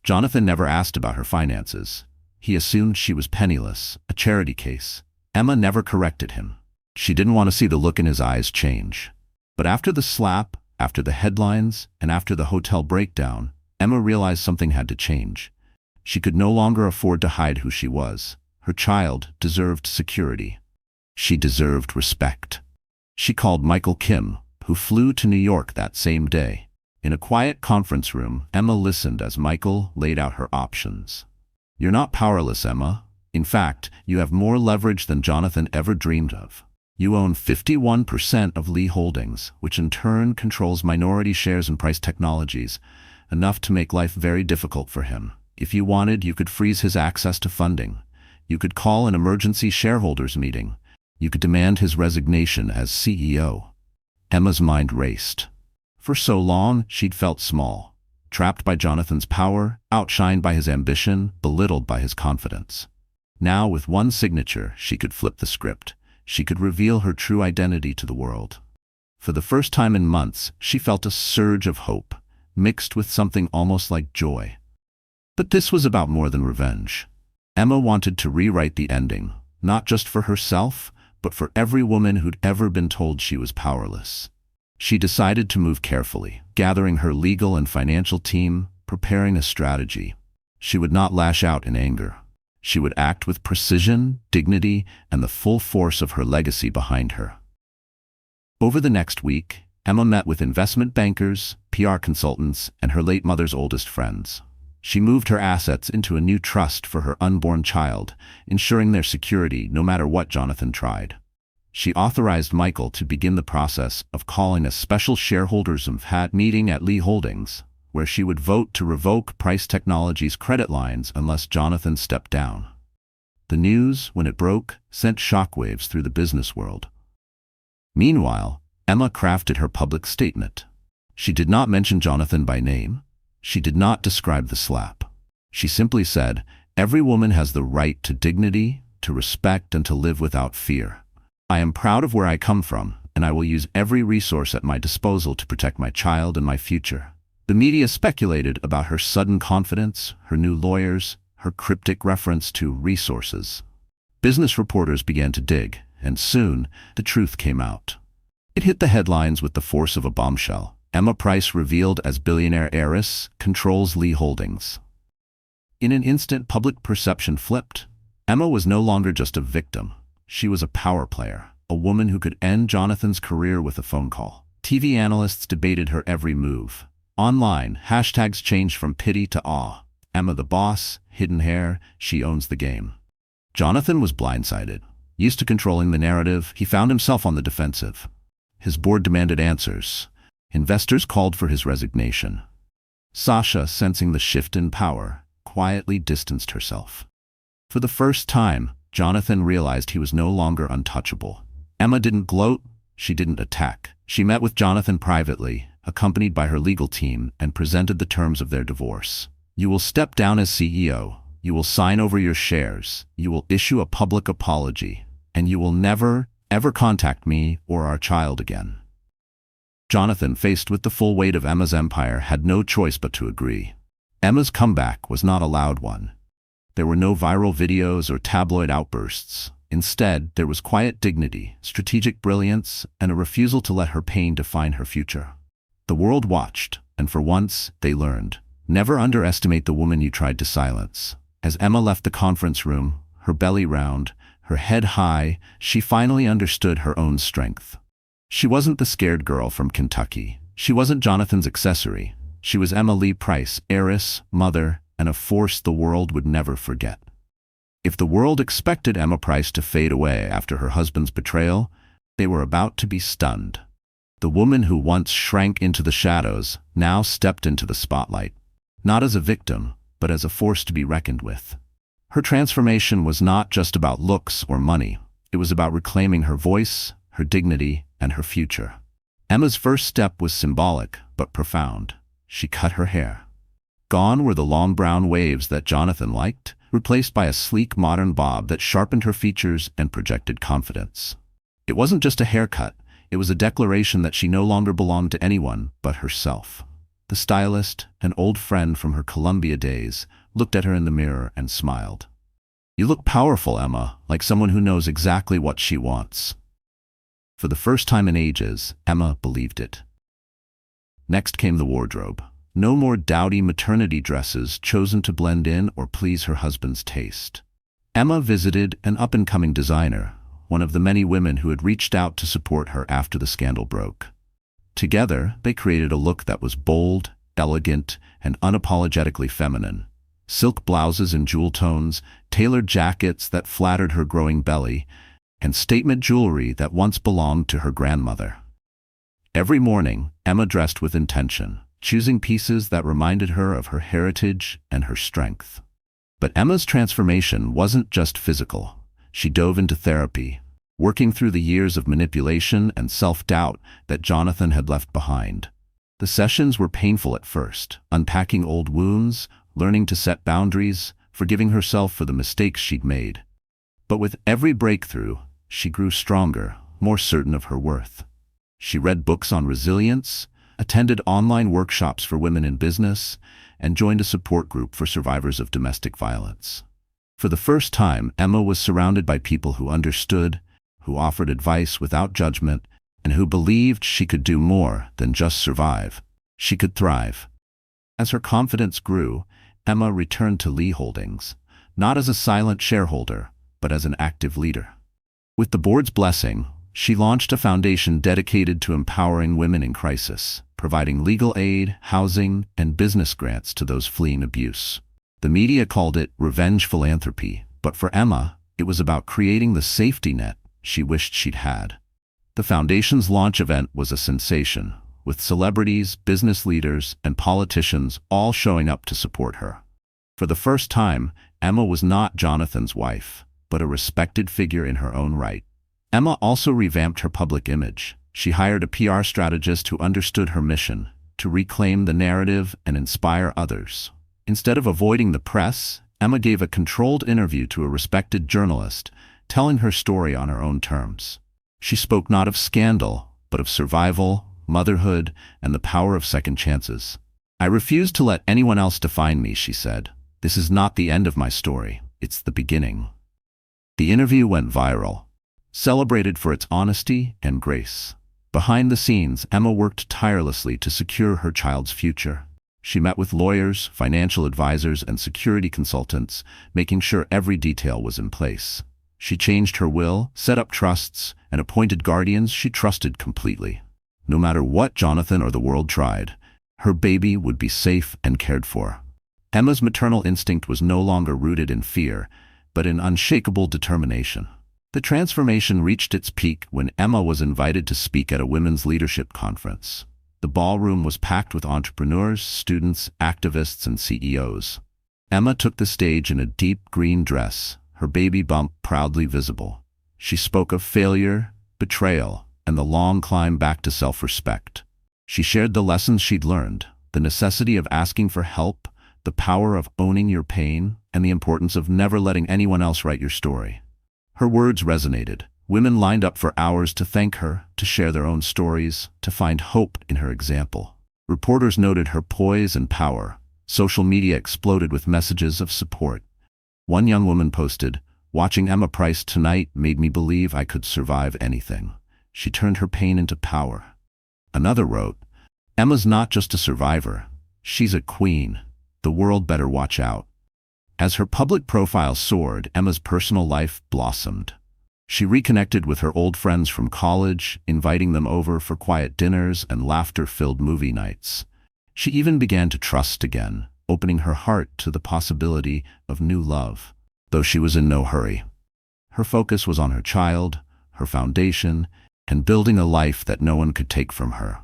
Jonathan never asked about her finances. He assumed she was penniless, a charity case. Emma never corrected him. She didn't want to see the look in his eyes change. But after the slap, after the headlines, and after the hotel breakdown, Emma realized something had to change. She could no longer afford to hide who she was. Her child deserved security. She deserved respect. She called Michael Kim, who flew to New York that same day. In a quiet conference room, Emma listened as Michael laid out her options. "You're not powerless, Emma. In fact, you have more leverage than Jonathan ever dreamed of. You own 51% of Lee Holdings, which in turn controls minority shares in Price Technologies, enough to make life very difficult for him. If you wanted, you could freeze his access to funding. You could call an emergency shareholders meeting. You could demand his resignation as CEO." Emma's mind raced. For so long, she'd felt small, trapped by Jonathan's power, outshined by his ambition, belittled by his confidence. Now, with one signature, she could flip the script. She could reveal her true identity to the world. For the first time in months, she felt a surge of hope, mixed with something almost like joy. But this was about more than revenge. Emma wanted to rewrite the ending, not just for herself, but for every woman who'd ever been told she was powerless. She decided to move carefully, gathering her legal and financial team, preparing a strategy. She would not lash out in anger. She would act with precision, dignity, and the full force of her legacy behind her. Over the next week, Emma met with investment bankers, PR consultants, and her late mother's oldest friends. She moved her assets into a new trust for her unborn child, ensuring their security no matter what Jonathan tried. She authorized Michael to begin the process of calling a special shareholders meeting at Lee Holdings, where she would vote to revoke Price Technologies' credit lines unless Jonathan stepped down. The news, when it broke, sent shockwaves through the business world. Meanwhile, Emma crafted her public statement. She did not mention Jonathan by name. She did not describe the slap. She simply said, "Every woman has the right to dignity, to respect, and to live without fear. I am proud of where I come from, and I will use every resource at my disposal to protect my child and my future." The media speculated about her sudden confidence, her new lawyers, her cryptic reference to resources. Business reporters began to dig, and soon the truth came out. It hit the headlines with the force of a bombshell. Emma Price, revealed as billionaire heiress, controls Lee Holdings. In an instant, public perception flipped. Emma was no longer just a victim. She was a power player, a woman who could end Jonathan's career with a phone call. TV analysts debated her every move. Online, hashtags changed from pity to awe. Emma the boss, hidden hair, she owns the game. Jonathan was blindsided. Used to controlling the narrative, he found himself on the defensive. His board demanded answers. Investors called for his resignation. Sasha, sensing the shift in power, quietly distanced herself. For the first time, Jonathan realized he was no longer untouchable. Emma didn't gloat, she didn't attack. She met with Jonathan privately, accompanied by her legal team, and presented the terms of their divorce. "You will step down as CEO, you will sign over your shares, you will issue a public apology, and you will never, ever contact me or our child again." Jonathan, faced with the full weight of Emma's empire, had no choice but to agree. Emma's comeback was not a loud one. There were no viral videos or tabloid outbursts. Instead, there was quiet dignity, strategic brilliance, and a refusal to let her pain define her future. The world watched, and for once, they learned. Never underestimate the woman you tried to silence. As Emma left the conference room, her belly round, her head high, she finally understood her own strength. She wasn't the scared girl from Kentucky. She wasn't Jonathan's accessory. She was Emma Lee Price, heiress, mother, and a force the world would never forget. If the world expected Emma Price to fade away after her husband's betrayal, they were about to be stunned. The woman who once shrank into the shadows now stepped into the spotlight, not as a victim, but as a force to be reckoned with. Her transformation was not just about looks or money. It was about reclaiming her voice, her dignity, and her future. Emma's first step was symbolic, but profound. She cut her hair. Gone were the long brown waves that Jonathan liked, replaced by a sleek modern bob that sharpened her features and projected confidence. It wasn't just a haircut, it was a declaration that she no longer belonged to anyone but herself. The stylist, an old friend from her Columbia days, looked at her in the mirror and smiled. "You look powerful, Emma, like someone who knows exactly what she wants." For the first time in ages, Emma believed it. Next came the wardrobe. No more dowdy maternity dresses chosen to blend in or please her husband's taste. Emma visited an up-and-coming designer, one of the many women who had reached out to support her after the scandal broke. Together, they created a look that was bold, elegant, and unapologetically feminine. Silk blouses in jewel tones, tailored jackets that flattered her growing belly, and statement jewelry that once belonged to her grandmother. Every morning, Emma dressed with intention, choosing pieces that reminded her of her heritage and her strength. But Emma's transformation wasn't just physical. She dove into therapy, working through the years of manipulation and self-doubt that Jonathan had left behind. The sessions were painful at first, unpacking old wounds, learning to set boundaries, forgiving herself for the mistakes she'd made. But with every breakthrough, she grew stronger, more certain of her worth. She read books on resilience, attended online workshops for women in business, and joined a support group for survivors of domestic violence. For the first time, Emma was surrounded by people who understood, who offered advice without judgment, and who believed she could do more than just survive. She could thrive. As her confidence grew, Emma returned to Lee Holdings, not as a silent shareholder, but as an active leader. With the board's blessing, she launched a foundation dedicated to empowering women in crisis, providing legal aid, housing, and business grants to those fleeing abuse. The media called it revenge philanthropy, but for Emma, it was about creating the safety net she wished she'd had. The foundation's launch event was a sensation, with celebrities, business leaders, and politicians all showing up to support her. For the first time, Emma was not Jonathan's wife, but a respected figure in her own right. Emma also revamped her public image. She hired a PR strategist who understood her mission, to reclaim the narrative and inspire others. Instead of avoiding the press, Emma gave a controlled interview to a respected journalist, telling her story on her own terms. She spoke not of scandal, but of survival, motherhood, and the power of second chances. "I refuse to let anyone else define me," she said. "This is not the end of my story, it's the beginning." The interview went viral, celebrated for its honesty and grace. Behind the scenes, Emma worked tirelessly to secure her child's future. She met with lawyers, financial advisors, and security consultants, making sure every detail was in place. She changed her will, set up trusts, and appointed guardians she trusted completely. No matter what Jonathan or the world tried, her baby would be safe and cared for. Emma's maternal instinct was no longer rooted in fear, but in unshakable determination. The transformation reached its peak when Emma was invited to speak at a women's leadership conference. The ballroom was packed with entrepreneurs, students, activists, and CEOs. Emma took the stage in a deep green dress, her baby bump proudly visible. She spoke of failure, betrayal, and the long climb back to self-respect. She shared the lessons she'd learned, the necessity of asking for help, the power of owning your pain, and the importance of never letting anyone else write your story. Her words resonated. Women lined up for hours to thank her, to share their own stories, to find hope in her example. Reporters noted her poise and power. Social media exploded with messages of support. One young woman posted, "Watching Emma Price tonight made me believe I could survive anything. She turned her pain into power." Another wrote, "Emma's not just a survivor. She's a queen. The world better watch out." As her public profile soared, Emma's personal life blossomed. She reconnected with her old friends from college, inviting them over for quiet dinners and laughter-filled movie nights. She even began to trust again, opening her heart to the possibility of new love, though she was in no hurry. Her focus was on her child, her foundation, and building a life that no one could take from her.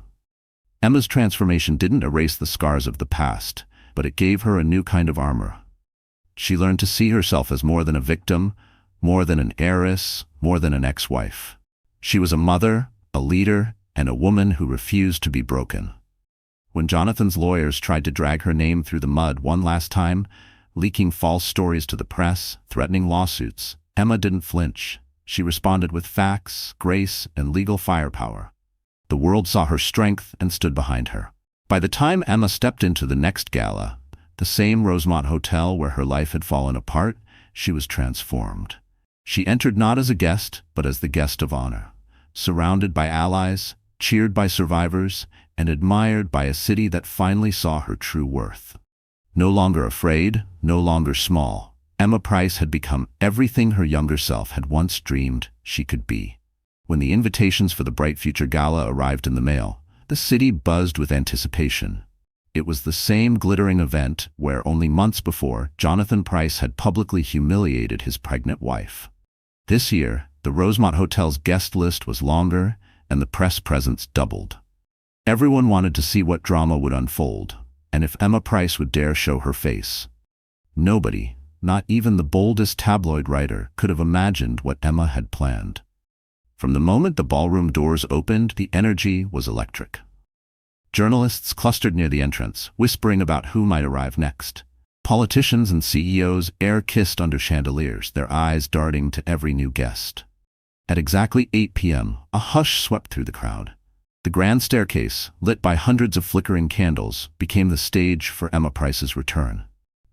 Emma's transformation didn't erase the scars of the past, but it gave her a new kind of armor. She learned to see herself as more than a victim, more than an heiress, more than an ex-wife. She was a mother, a leader, and a woman who refused to be broken. When Jonathan's lawyers tried to drag her name through the mud one last time, leaking false stories to the press, threatening lawsuits, Emma didn't flinch. She responded with facts, grace, and legal firepower. The world saw her strength and stood behind her. By the time Emma stepped into the next gala, the same Rosemont hotel where her life had fallen apart, she was transformed. She entered not as a guest, but as the guest of honor, surrounded by allies, cheered by survivors, and admired by a city that finally saw her true worth. No longer afraid, no longer small, Emma Price had become everything her younger self had once dreamed she could be. When the invitations for the Bright Future Gala arrived in the mail, the city buzzed with anticipation. It was the same glittering event where only months before Jonathan Price had publicly humiliated his pregnant wife. This year, the Rosemont Hotel's guest list was longer and the press presence doubled. Everyone wanted to see what drama would unfold, and if Emma Price would dare show her face. Nobody, not even the boldest tabloid writer, could have imagined what Emma had planned. From the moment the ballroom doors opened, the energy was electric. Journalists clustered near the entrance, whispering about who might arrive next. Politicians and CEOs air-kissed under chandeliers, their eyes darting to every new guest. At exactly 8 p.m., a hush swept through the crowd. The grand staircase, lit by hundreds of flickering candles, became the stage for Emma Price's return.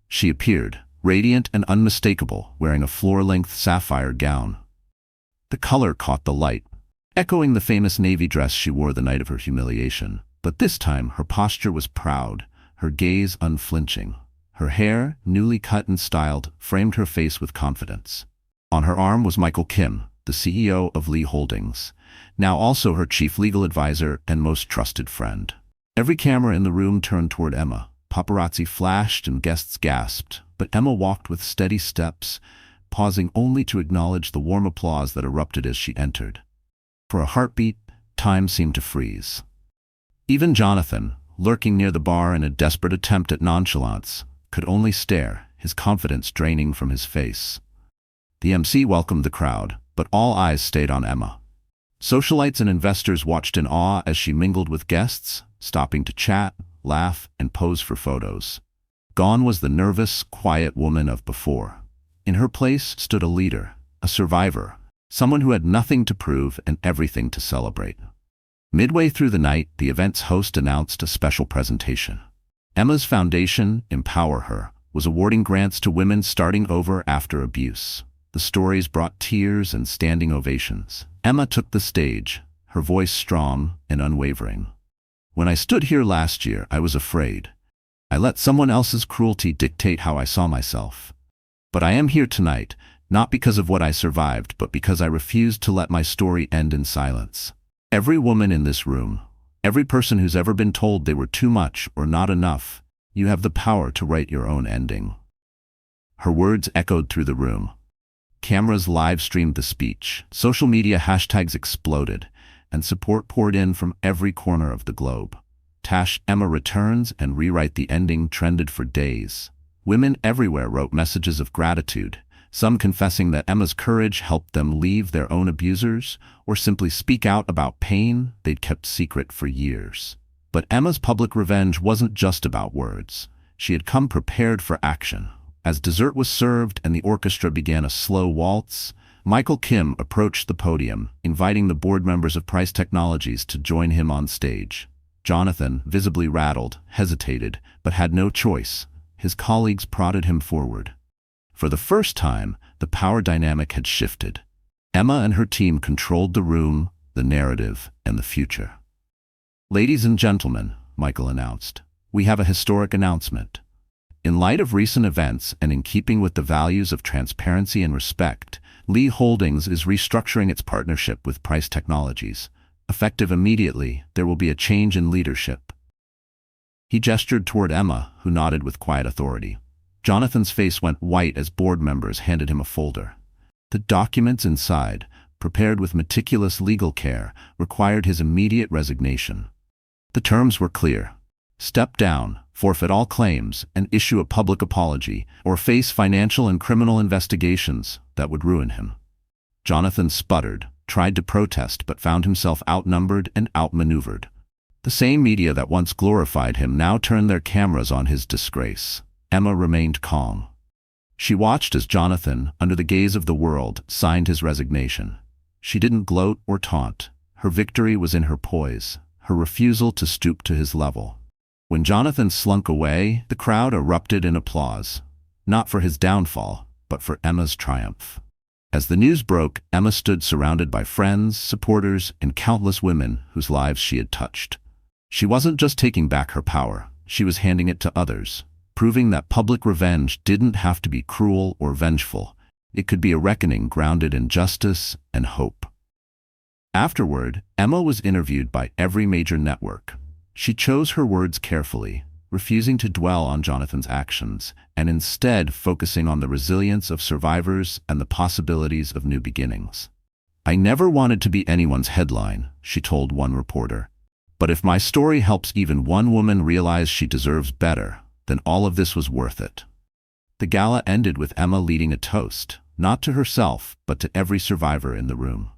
She appeared, radiant and unmistakable, wearing a floor-length sapphire gown. The color caught the light, echoing the famous navy dress she wore the night of her humiliation. But this time her posture was proud, her gaze unflinching. Her hair, newly cut and styled, framed her face with confidence. On her arm was Michael Kim, the CEO of Lee Holdings, now also her chief legal advisor and most trusted friend. Every camera in the room turned toward Emma. Paparazzi flashed and guests gasped, but Emma walked with steady steps, pausing only to acknowledge the warm applause that erupted as she entered. For a heartbeat, time seemed to freeze. Even Jonathan, lurking near the bar in a desperate attempt at nonchalance, could only stare, his confidence draining from his face. The MC welcomed the crowd, but all eyes stayed on Emma. Socialites and investors watched in awe as she mingled with guests, stopping to chat, laugh, and pose for photos. Gone was the nervous, quiet woman of before. In her place stood a leader, a survivor, someone who had nothing to prove and everything to celebrate. Midway through the night, the event's host announced a special presentation. Emma's foundation, Empower Her, was awarding grants to women starting over after abuse. The stories brought tears and standing ovations. Emma took the stage, her voice strong and unwavering. When I stood here last year, I was afraid. I let someone else's cruelty dictate how I saw myself. But I am here tonight, not because of what I survived, but because I refused to let my story end in silence. Every woman in this room, every person who's ever been told they were too much or not enough, you have the power to write your own ending. Her words echoed through the room. Cameras live-streamed the speech, social media hashtags exploded, and support poured in from every corner of the globe. #Emma returns and rewrite the ending trended for days. Women everywhere wrote messages of gratitude, some confessing that Emma's courage helped them leave their own abusers or simply speak out about pain they'd kept secret for years. But Emma's public revenge wasn't just about words. She had come prepared for action. As dessert was served and the orchestra began a slow waltz, Michael Kim approached the podium, inviting the board members of Price Technologies to join him on stage. Jonathan, visibly rattled, hesitated, but had no choice. His colleagues prodded him forward. For the first time, the power dynamic had shifted. Emma and her team controlled the room, the narrative, and the future. "Ladies and gentlemen," Michael announced, "we have a historic announcement. In light of recent events and in keeping with the values of transparency and respect, Lee Holdings is restructuring its partnership with Price Technologies. Effective immediately, there will be a change in leadership." He gestured toward Emma, who nodded with quiet authority. Jonathan's face went white as board members handed him a folder. The documents inside, prepared with meticulous legal care, required his immediate resignation. The terms were clear. Step down, forfeit all claims, and issue a public apology, or face financial and criminal investigations that would ruin him. Jonathan sputtered, tried to protest, but found himself outnumbered and outmaneuvered. The same media that once glorified him now turned their cameras on his disgrace. Emma remained calm. She watched as Jonathan, under the gaze of the world, signed his resignation. She didn't gloat or taunt. Her victory was in her poise, her refusal to stoop to his level. When Jonathan slunk away, the crowd erupted in applause, not for his downfall, but for Emma's triumph. As the news broke, Emma stood surrounded by friends, supporters, and countless women whose lives she had touched. She wasn't just taking back her power, she was handing it to others. proving that public revenge didn't have to be cruel or vengeful. It could be a reckoning grounded in justice and hope. Afterward, Emma was interviewed by every major network. She chose her words carefully, refusing to dwell on Jonathan's actions, and instead focusing on the resilience of survivors and the possibilities of new beginnings. "I never wanted to be anyone's headline," she told one reporter. "But if my story helps even one woman realize she deserves better, then all of this was worth it." The gala ended with Emma leading a toast, not to herself, but to every survivor in the room.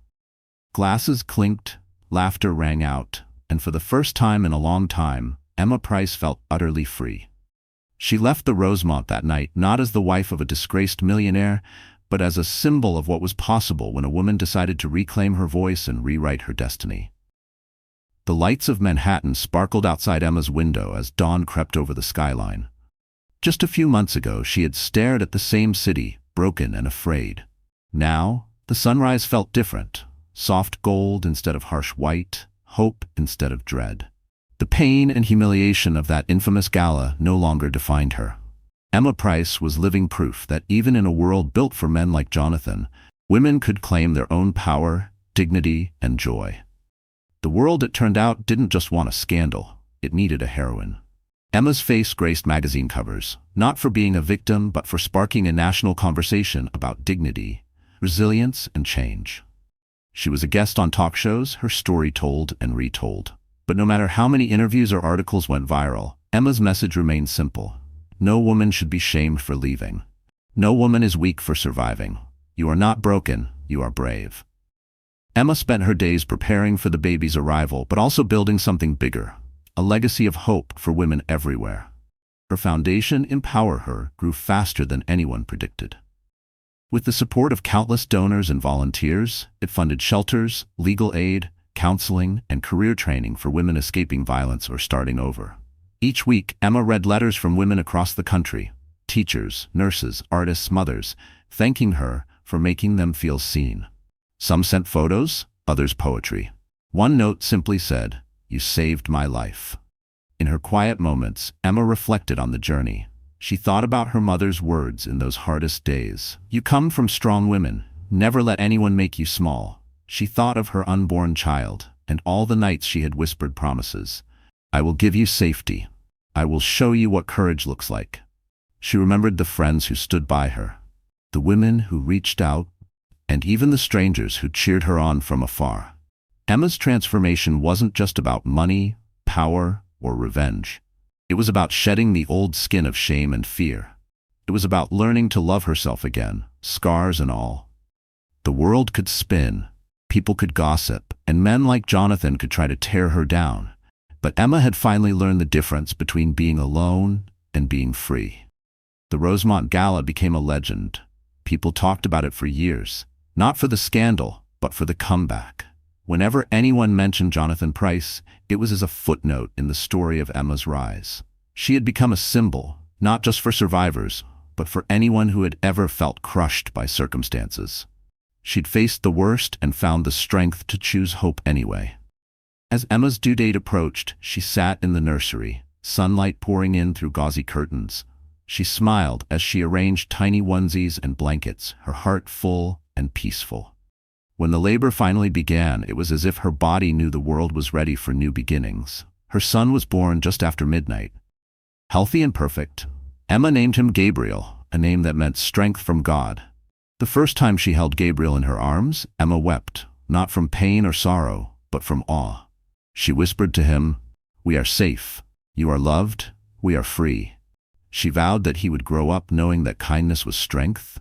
Glasses clinked, laughter rang out, and for the first time in a long time, Emma Price felt utterly free. She left the Rosemont that night not as the wife of a disgraced millionaire, but as a symbol of what was possible when a woman decided to reclaim her voice and rewrite her destiny. The lights of Manhattan sparkled outside Emma's window as dawn crept over the skyline. Just a few months ago, she had stared at the same city, broken and afraid. Now, the sunrise felt different, soft gold instead of harsh white, hope instead of dread. The pain and humiliation of that infamous gala no longer defined her. Emma Price was living proof that even in a world built for men like Jonathan, women could claim their own power, dignity, and joy. The world, it turned out, didn't just want a scandal, it needed a heroine. Emma's face graced magazine covers, not for being a victim, but for sparking a national conversation about dignity, resilience, and change. She was a guest on talk shows, her story told and retold. But no matter how many interviews or articles went viral, Emma's message remained simple. No woman should be shamed for leaving. No woman is weak for surviving. You are not broken, you are brave. Emma spent her days preparing for the baby's arrival, but also building something bigger, a legacy of hope for women everywhere. Her foundation, Empower Her, grew faster than anyone predicted. With the support of countless donors and volunteers, it funded shelters, legal aid, counseling, and career training for women escaping violence or starting over. Each week, Emma read letters from women across the country, teachers, nurses, artists, mothers, thanking her for making them feel seen. Some sent photos, others poetry. One note simply said, "You saved my life." In her quiet moments, Emma reflected on the journey. She thought about her mother's words in those hardest days. "You come from strong women. Never let anyone make you small." She thought of her unborn child, and all the nights she had whispered promises. "I will give you safety. I will show you what courage looks like." She remembered the friends who stood by her, the women who reached out, and even the strangers who cheered her on from afar. Emma's transformation wasn't just about money, power, or revenge. It was about shedding the old skin of shame and fear. It was about learning to love herself again, scars and all. The world could spin, people could gossip, and men like Jonathan could try to tear her down. But Emma had finally learned the difference between being alone and being free. The Rosemont Gala became a legend. People talked about it for years, not for the scandal, but for the comeback. Whenever anyone mentioned Jonathan Price, it was as a footnote in the story of Emma's rise. She had become a symbol, not just for survivors, but for anyone who had ever felt crushed by circumstances. She'd faced the worst and found the strength to choose hope anyway. As Emma's due date approached, she sat in the nursery, sunlight pouring in through gauzy curtains. She smiled as she arranged tiny onesies and blankets, her heart full and peaceful. When the labor finally began, it was as if her body knew the world was ready for new beginnings. Her son was born just after midnight. Healthy and perfect, Emma named him Gabriel, a name that meant strength from God. The first time she held Gabriel in her arms, Emma wept, not from pain or sorrow, but from awe. She whispered to him, "We are safe. You are loved. We are free." She vowed that he would grow up knowing that kindness was strength,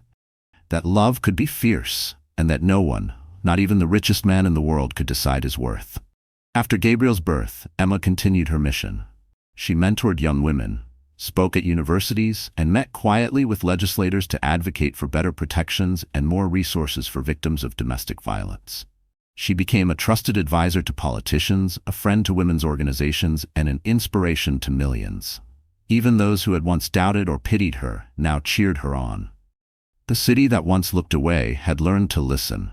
that love could be fierce, and that no one, not even the richest man in the world, could decide his worth. After Gabriel's birth, Emma continued her mission. She mentored young women, spoke at universities, and met quietly with legislators to advocate for better protections and more resources for victims of domestic violence. She became a trusted advisor to politicians, a friend to women's organizations, and an inspiration to millions. Even those who had once doubted or pitied her now cheered her on. The city that once looked away had learned to listen.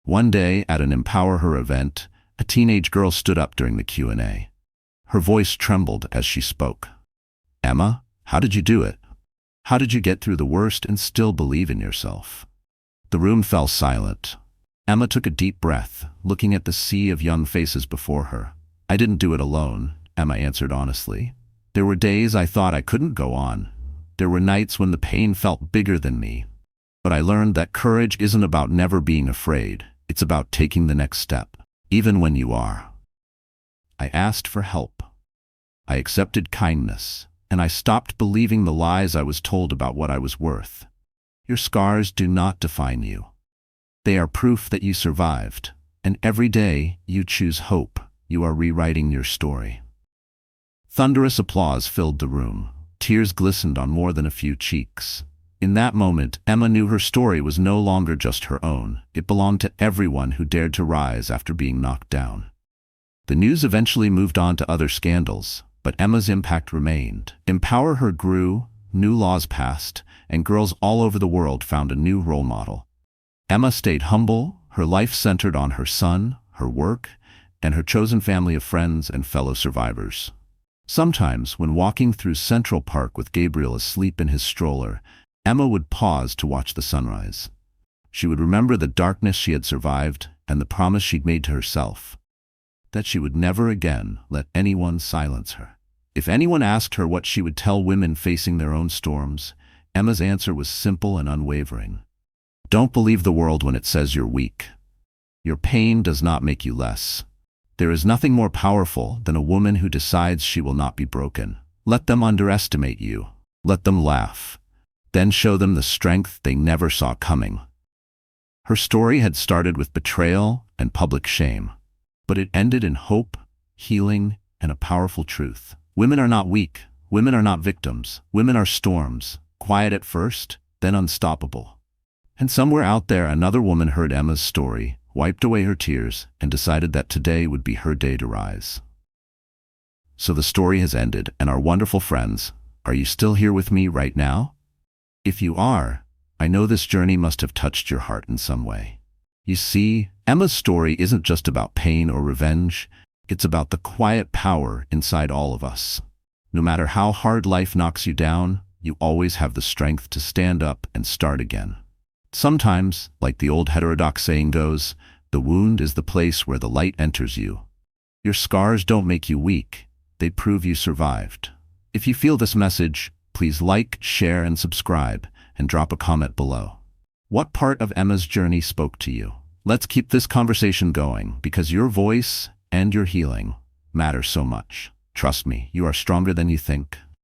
One day, at an Empower Her event, a teenage girl stood up during the Q&A. Her voice trembled as she spoke. "Emma, How did you do it? How did you get through the worst and still believe in yourself? The room fell silent. Emma took a deep breath, looking at the sea of young faces before her. I didn't do it alone, Emma answered honestly. There were days I thought I couldn't go on. There were nights when the pain felt bigger than me. But I learned that courage isn't about never being afraid. It's about taking the next step, even when you are. I asked for help. I accepted kindness, and I stopped believing the lies I was told about what I was worth. Your scars do not define you. They are proof that you survived, and every day you choose hope. You are rewriting your story. Thunderous applause filled the room. Tears glistened on more than a few cheeks. In that moment, Emma knew her story was no longer just her own. It belonged to everyone who dared to rise after being knocked down. The news eventually moved on to other scandals, but Emma's impact remained. Empower Her grew, new laws passed, and girls all over the world found a new role model. Emma stayed humble, her life centered on her son, her work, and her chosen family of friends and fellow survivors. Sometimes, when walking through Central Park with Gabriel asleep in his stroller, Emma would pause to watch the sunrise. She would remember the darkness she had survived and the promise she'd made to herself, that she would never again let anyone silence her. If anyone asked her what she would tell women facing their own storms, Emma's answer was simple and unwavering. Don't believe the world when it says you're weak. Your pain does not make you less. There is nothing more powerful than a woman who decides she will not be broken. Let them underestimate you. Let them laugh. Then show them the strength they never saw coming. Her story had started with betrayal and public shame, but it ended in hope, healing, and a powerful truth. Women are not weak. Women are not victims. Women are storms, quiet at first, then unstoppable. And somewhere out there, another woman heard Emma's story, wiped away her tears, and decided that today would be her day to rise. So the story has ended, and our wonderful friends, are you still here with me right now? If you are, I know this journey must have touched your heart in some way. You see, Emma's story isn't just about pain or revenge, it's about the quiet power inside all of us. No matter how hard life knocks you down, you always have the strength to stand up and start again. Sometimes, like the old heterodox saying goes, the wound is the place where the light enters you. Your scars don't make you weak, they prove you survived. If you feel this message, please like, share, and subscribe, and drop a comment below. What part of Emma's journey spoke to you? Let's keep this conversation going, because your voice and your healing matter so much. Trust me, you are stronger than you think.